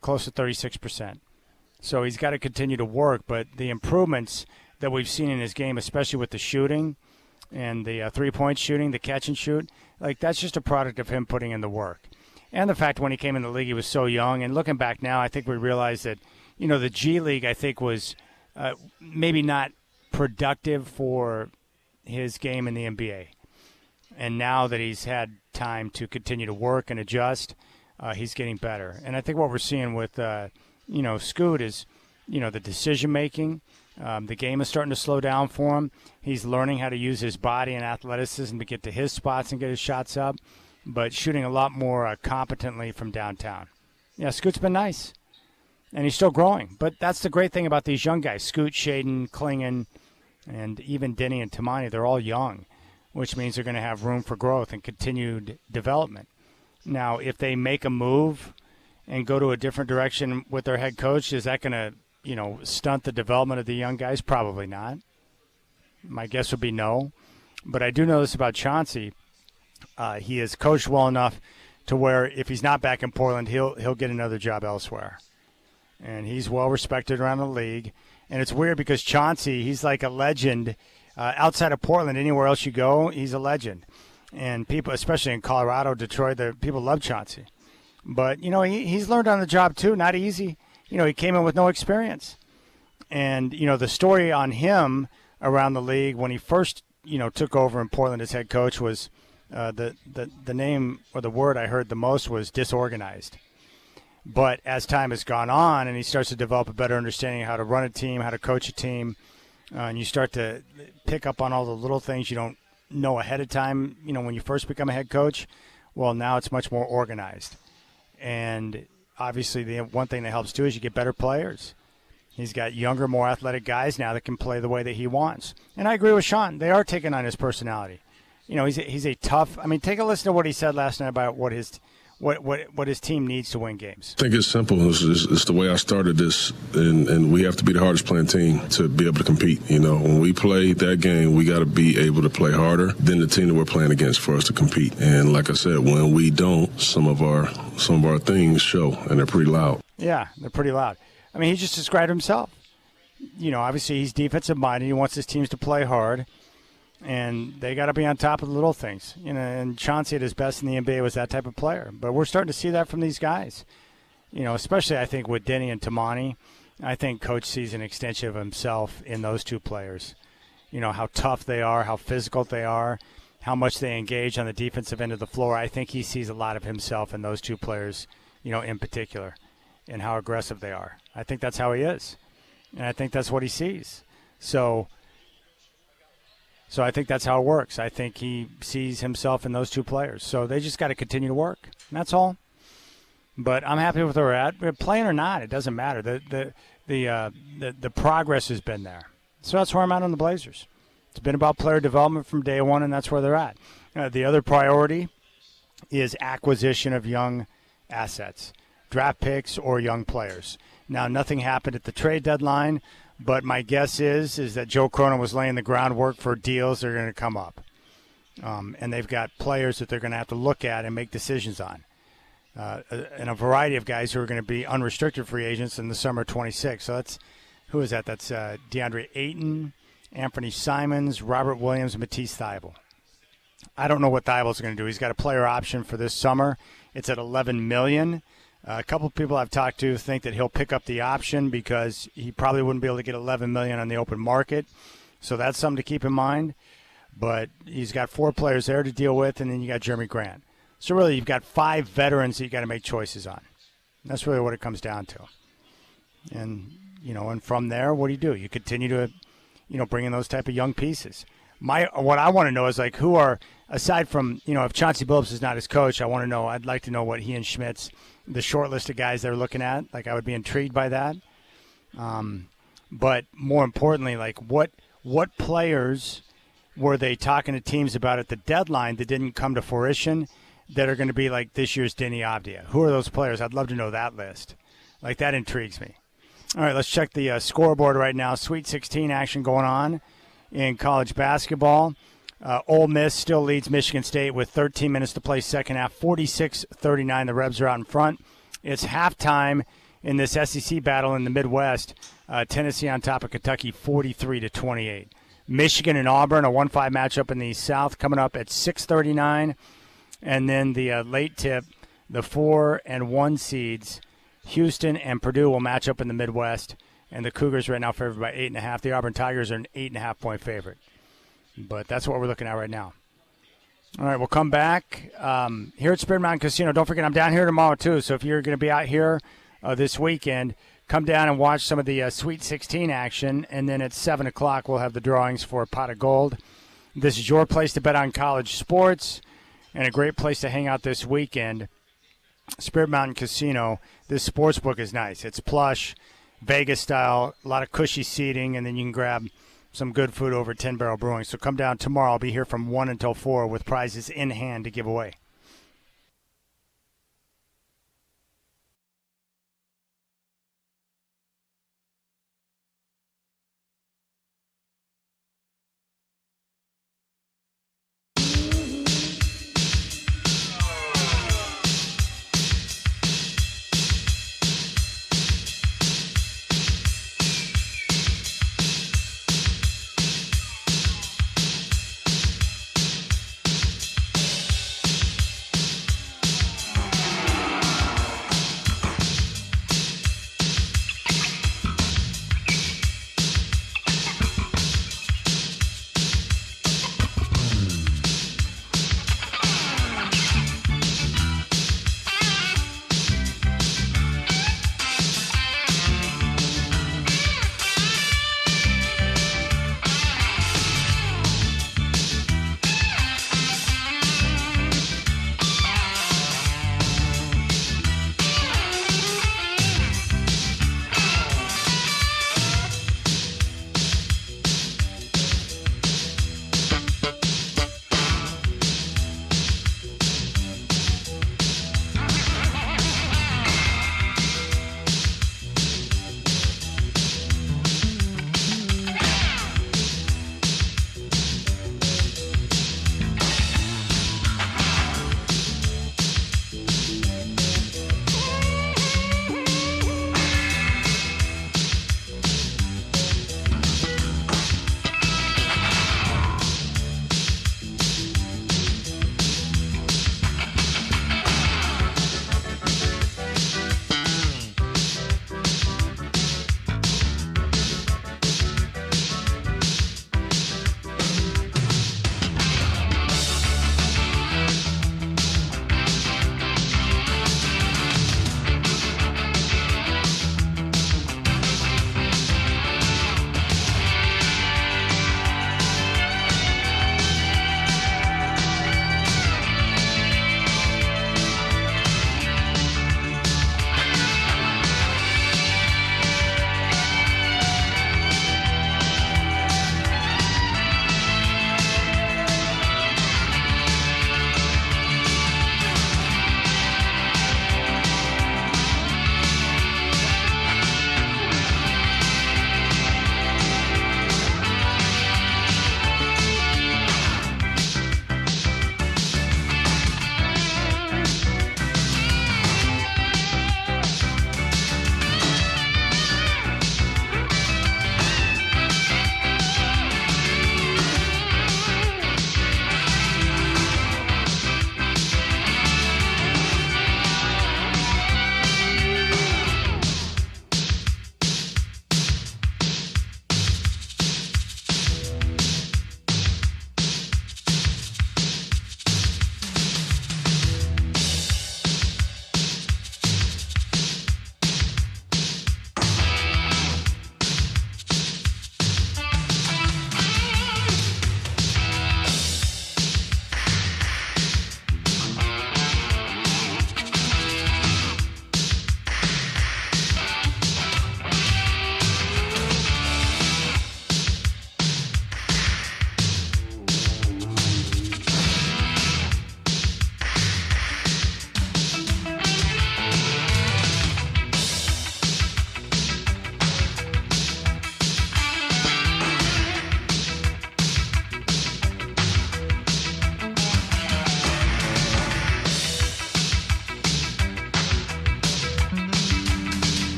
close to 36%. So he's got to continue to work, but the improvements that we've seen in his game, especially with the shooting and the 3-point shooting, the catch and shoot, that's just a product of him putting in the work. And the fact when he came in the league, he was so young. And looking back now, I think we realized that, the G League, I think, was maybe not productive for his game in the NBA. And now that he's had time to continue to work and adjust, he's getting better. And I think what we're seeing with, Scoot is, the decision-making. The game is starting to slow down for him. He's learning how to use his body and athleticism to get to his spots and get his shots up, but shooting a lot more competently from downtown. Yeah, Scoot's been nice. And he's still growing. But that's the great thing about these young guys. Scoot, Shaden, Klingon, and even Denny and Tamani, they're all young, which means they're going to have room for growth and continued development. Now, if they make a move and go to a different direction with their head coach, is that going to, stunt the development of the young guys? Probably not. My guess would be no. But I do know this about Chauncey. He is coached well enough to where if he's not back in Portland, he'll get another job elsewhere. And he's well respected around the league. And it's weird because Chauncey, he's like a legend. Outside of Portland, anywhere else you go, he's a legend. And people, especially in Colorado, Detroit, people love Chauncey. But, he's learned on the job too. Not easy. He came in with no experience. And, the story on him around the league when he first, took over in Portland as head coach was the name or the word I heard the most was disorganized. But as time has gone on and he starts to develop a better understanding of how to run a team, how to coach a team, and you start to pick up on all the little things you don't know ahead of time, when you first become a head coach. Well, now it's much more organized. And obviously the one thing that helps too is you get better players. He's got younger, more athletic guys now that can play the way that he wants. And I agree with Sean. They are taking on his personality. He's a tough. I mean, take a listen to what he said last night about what his team needs to win games. I think it's simple. It's the way I started this, and we have to be the hardest playing team to be able to compete. When we play that game, we got to be able to play harder than the team that we're playing against for us to compete. And like I said, when we don't, some of our things show, and they're pretty loud. Yeah, they're pretty loud. I mean, he just described himself. Obviously he's defensive minded. He wants his teams to play hard. And they got to be on top of the little things. And Chauncey at his best in the NBA was that type of player. But we're starting to see that from these guys. Especially I think with Denny and Tamani. I think Coach sees an extension of himself in those two players. How tough they are, how physical they are, how much they engage on the defensive end of the floor. I think he sees a lot of himself in those two players, in particular, and how aggressive they are. I think that's how he is. And I think that's what he sees. So I think that's how it works. I think he sees himself in those two players. So they just got to continue to work. That's all. But I'm happy with where we're at. Playing or not, it doesn't matter. The progress has been there. So that's where I'm at on the Blazers. It's been about player development from day one, and that's where they're at. The other priority is acquisition of young assets, draft picks or young players. Now, nothing happened at the trade deadline. But my guess is that Joe Cronin was laying the groundwork for deals that are going to come up. And they've got players that they're going to have to look at and make decisions on. And a variety of guys who are going to be unrestricted free agents in the summer of 26. So who is that? That's DeAndre Ayton, Anthony Simons, Robert Williams, and Matisse Thybulle. I don't know what Thybulle's going to do. He's got a player option for this summer. It's at $11 million. A couple of people I've talked to think that he'll pick up the option because he probably wouldn't be able to get $11 million on the open market. So that's something to keep in mind. But he's got 4 players there to deal with, and then you got Jeremy Grant. So really you've got 5 veterans that you got to make choices on. That's really what it comes down to. And, and from there, what do? You continue to, bring in those type of young pieces. What I want to know is, who are, aside from, if Chauncey Billups is not his coach, I'd like to know what he and Schmitz, the short list of guys they're looking at. I would be intrigued by that. But more importantly, what players were they talking to teams about at the deadline that didn't come to fruition that are going to be like this year's Denny Avdia? Who are those players? I'd love to know that list. That intrigues me. All right, let's check the scoreboard right now. Sweet 16 action going on in college basketball. Ole Miss still leads Michigan State with 13 minutes to play second half, 46-39. The Rebs are out in front. It's halftime in this SEC battle in the Midwest. Tennessee on top of Kentucky, 43-28. Michigan and Auburn, a 1-5 matchup in the South, coming up at 6:39. And then the late tip, the 4 and 1 seeds, Houston and Purdue will match up in the Midwest. And the Cougars right now favored by 8.5. The Auburn Tigers are an 8.5-point favorite. But that's what we're looking at right now. All right, we'll come back here at Spirit Mountain Casino. Don't forget, I'm down here tomorrow, too. So if you're going to be out here this weekend, come down and watch some of the Sweet 16 action. And then at 7 o'clock, we'll have the drawings for a pot of gold. This is your place to bet on college sports and a great place to hang out this weekend. Spirit Mountain Casino, this sports book is nice. It's plush, Vegas style, a lot of cushy seating, and then you can grab some good food over at 10 Barrel Brewing. So come down tomorrow. I'll be here from 1 until 4 with prizes in hand to give away.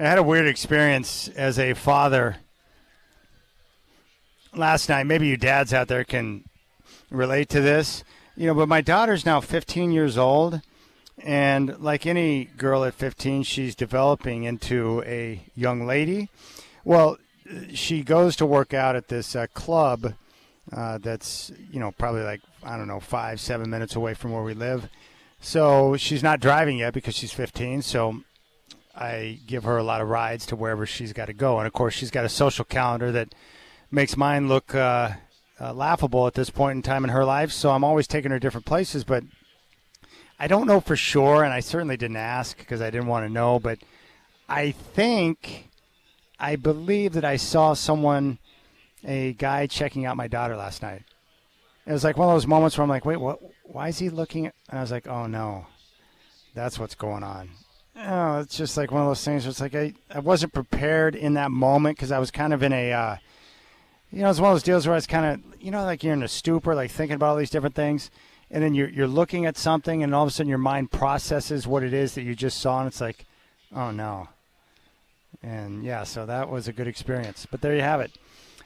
I had a weird experience as a father last night. Maybe you dads out there can relate to this. But my daughter's now 15 years old, and like any girl at 15, she's developing into a young lady. Well, she goes to work out at this club that's, probably 5-7 minutes away from where we live. So she's not driving yet because she's 15, so I give her a lot of rides to wherever she's got to go. And, of course, she's got a social calendar that makes mine look laughable at this point in time in her life. So I'm always taking her different places. But I don't know for sure, and I certainly didn't ask because I didn't want to know. But I believe that I saw a guy checking out my daughter last night. It was like one of those moments where I'm like, wait, what? Why is he looking at? And I was like, oh, no, that's what's going on. Oh, it's just like one of those things where it's like I wasn't prepared in that moment because I was kind of in a, it's one of those deals where I was kind of, like you're in a stupor, like thinking about all these different things. And then you're looking at something and all of a sudden your mind processes what it is that you just saw. And it's like, oh, no. And, yeah, so that was a good experience. But there you have it.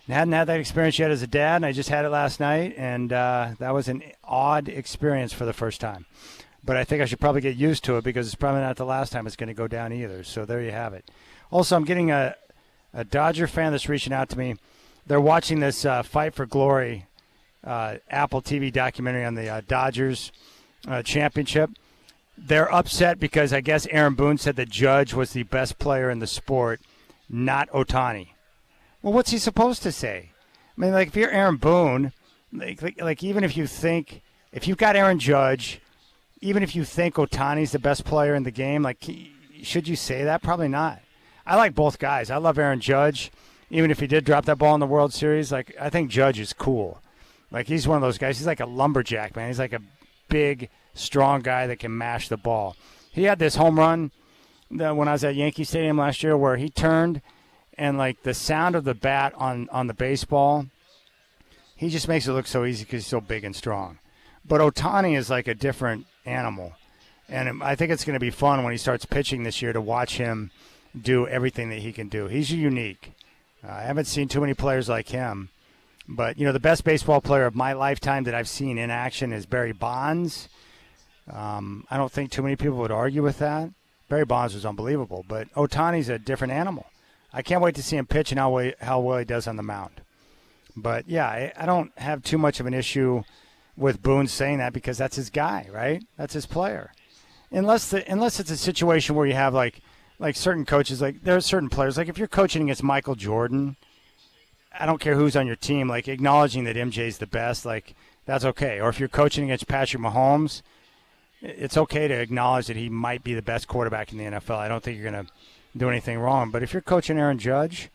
I hadn't had that experience yet as a dad, and I just had it last night. And that was an odd experience for the first time. But I think I should probably get used to it because it's probably not the last time it's going to go down either. So there you have it. Also, I'm getting a Dodger fan that's reaching out to me. They're watching this Fight for Glory Apple TV documentary on the Dodgers championship. They're upset because I guess Aaron Boone said the Judge was the best player in the sport, not Ohtani. Well, what's he supposed to say? I mean, like if you're Aaron Boone, like even if you've got Aaron Judge, even if you think Ohtani's the best player in the game, like, should you say that? Probably not. I like both guys. I love Aaron Judge. Even if he did drop that ball in the World Series, like, I think Judge is cool. Like, he's one of those guys. He's like a lumberjack, man. He's like a big, strong guy that can mash the ball. He had this home run when I was at Yankee Stadium last year where he turned, and, like, the sound of the bat on the baseball, he just makes it look so easy because he's so big and strong. But Ohtani is like a different animal. And I think it's going to be fun when he starts pitching this year to watch him do everything that he can do. He's unique. I haven't seen too many players like him. But, the best baseball player of my lifetime that I've seen in action is Barry Bonds. I don't think too many people would argue with that. Barry Bonds was unbelievable. But Ohtani's a different animal. I can't wait to see him pitch and how well he does on the mound. But, yeah, I don't have too much of an issue with Boone saying that because that's his guy, right? That's his player. Unless it's a situation where you have like certain coaches, like there are certain players, like if you're coaching against Michael Jordan, I don't care who's on your team, like acknowledging that MJ's the best, like that's okay. Or if you're coaching against Patrick Mahomes, it's okay to acknowledge that he might be the best quarterback in the NFL. I don't think you're going to do anything wrong. But if you're coaching Aaron Judge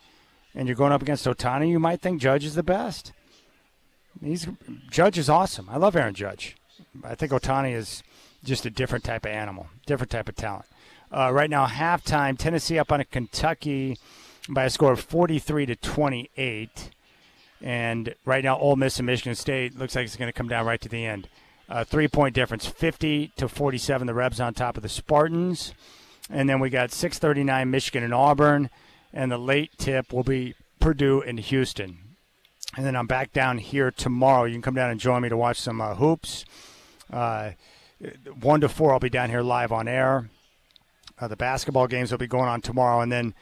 and you're going up against Ohtani, you might think Judge is the best. Judge is awesome. I love Aaron Judge. I think Ohtani is just a different type of animal, different type of talent. Right now, halftime, Tennessee up on Kentucky by a score of 43-28. And right now, Ole Miss and Michigan State looks like it's going to come down right to the end. 3-point difference, 50-47. The Rebs on top of the Spartans. And then we got 6:39 Michigan and Auburn. And the late tip will be Purdue and Houston. And then I'm back down here tomorrow. You can come down and join me to watch some hoops. 1 to 4, I'll be down here live on air. The basketball games will be going on tomorrow. And then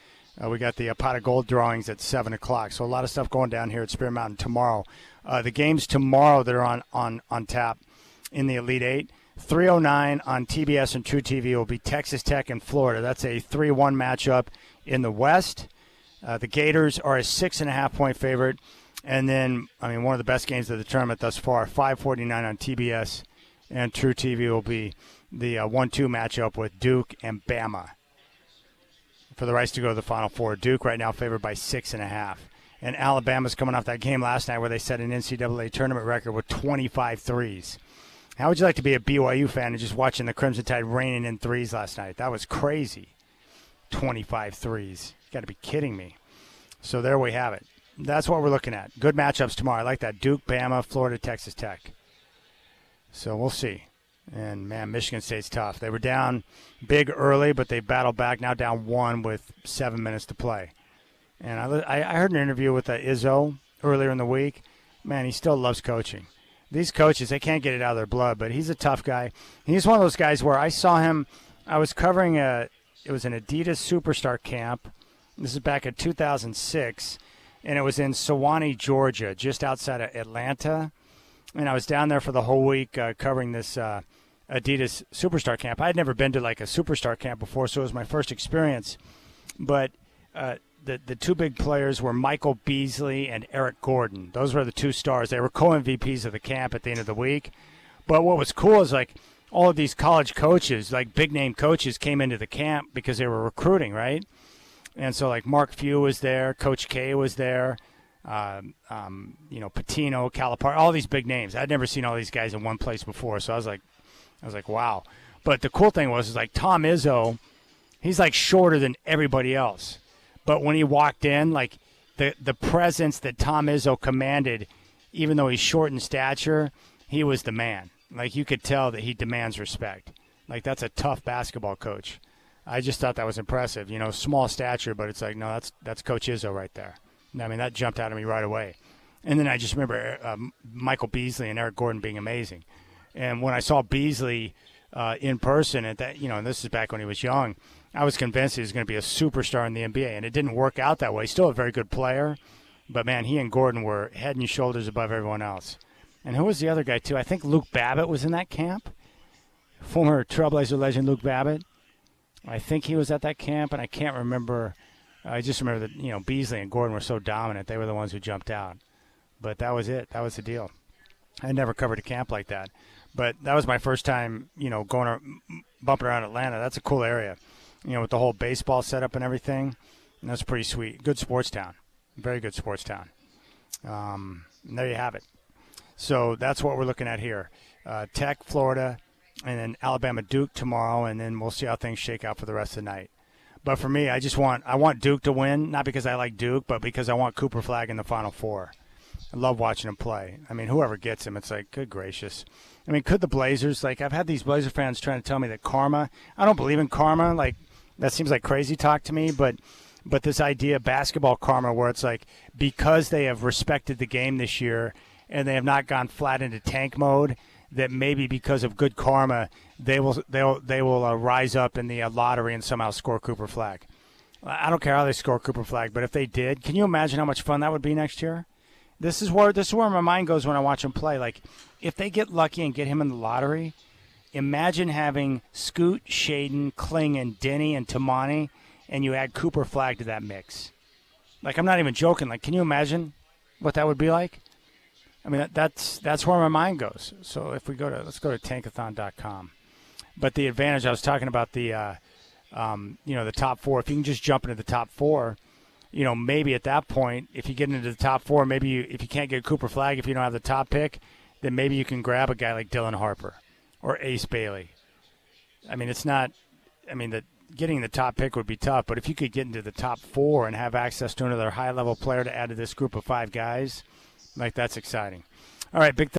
we got the pot of gold drawings at 7 o'clock. So a lot of stuff going down here at Spear Mountain tomorrow. The games tomorrow that are on tap in the Elite Eight, 3:09 on TBS and True TV will be Texas Tech and Florida. That's a 3-1 matchup in the West. The Gators are a 6.5-point favorite. And then, one of the best games of the tournament thus far, 5:49 on TBS and True TV will be the 1-2 matchup with Duke and Bama for the rights to go to the Final Four. Duke right now favored by 6.5. And Alabama's coming off that game last night where they set an NCAA tournament record with 25 threes. How would you like to be a BYU fan and just watching the Crimson Tide raining in threes last night? That was crazy. 25 threes. You got to be kidding me. So there we have it. That's what we're looking at. Good matchups tomorrow. I like that. Duke, Bama, Florida, Texas Tech. So we'll see. And, man, Michigan State's tough. They were down big early, but they battled back, now down 1 with 7 minutes to play. And I heard an interview with Izzo earlier in the week. Man, he still loves coaching. These coaches, they can't get it out of their blood, but he's a tough guy. He's one of those guys where I saw him, I was covering it was an Adidas Superstar camp. This is back in 2006, and it was in Sewanee, Georgia, just outside of Atlanta. And I was down there for the whole week covering this Adidas Superstar camp. I had never been to like a Superstar camp before, so it was my first experience. But the two big players were Michael Beasley and Eric Gordon. Those were the two stars. They were co-MVPs of the camp at the end of the week. But what was cool is like all of these college coaches, like big-name coaches, came into the camp because they were recruiting, right? And so like Mark Few was there, Coach K was there, Patino, Calipari, all these big names. I'd never seen all these guys in one place before, so I was like, wow. But the cool thing was like Tom Izzo, he's like shorter than everybody else. But when he walked in, like the presence that Tom Izzo commanded, even though he's short in stature, he was the man. Like you could tell that he demands respect. Like that's a tough basketball coach. I just thought that was impressive. Small stature, but it's like, no, that's Coach Izzo right there. I mean, that jumped out at me right away. And then I just remember Michael Beasley and Eric Gordon being amazing. And when I saw Beasley in person at that, and this is back when he was young, I was convinced he was going to be a superstar in the NBA, and it didn't work out that way. He's still a very good player, but, man, he and Gordon were head and shoulders above everyone else. And who was the other guy, too? I think Luke Babbitt was in that camp, former Trailblazer legend Luke Babbitt. I think he was at that camp, and I can't remember. I just remember that, Beasley and Gordon were so dominant. They were the ones who jumped out. But that was it. That was the deal. I never covered a camp like that. But that was my first time, bumping around Atlanta. That's a cool area. With the whole baseball setup and everything. And that's pretty sweet. Good sports town. Very good sports town. And there you have it. So that's what we're looking at here. Tech, Florida, and then Alabama, Duke tomorrow, and then we'll see how things shake out for the rest of the night. But for me, I want Duke to win, not because I like Duke, but because I want Cooper Flagg in the Final Four. I love watching him play. I mean, whoever gets him, it's like, good gracious. I mean, could the Blazers, like I've had these Blazer fans trying to tell me that karma, I don't believe in karma, like that seems like crazy talk to me, but this idea of basketball karma where it's like because they have respected the game this year and they have not gone flat into tank mode, that maybe because of good karma they will rise up in the lottery and somehow score Cooper Flagg. I don't care how they score Cooper Flagg, but if they did, can you imagine how much fun that would be next year? This is where my mind goes when I watch him play. Like if they get lucky and get him in the lottery, imagine having Scoot, Shaden, Kling, and Denny and Tamani, and you add Cooper Flagg to that mix. Like, I'm not even joking. Like, can you imagine what that would be like? I mean, that's where my mind goes. So if we let's go to tankathon.com. But the advantage, I was talking about the top four. If you can just jump into the top four, maybe at that point, if you get into the top four, maybe if you can't get Cooper Flagg, if you don't have the top pick, then maybe you can grab a guy like Dylan Harper or Ace Bailey. I mean, getting the top pick would be tough, but if you could get into the top four and have access to another high-level player to add to this group of 5 guys, like that's exciting. All right, big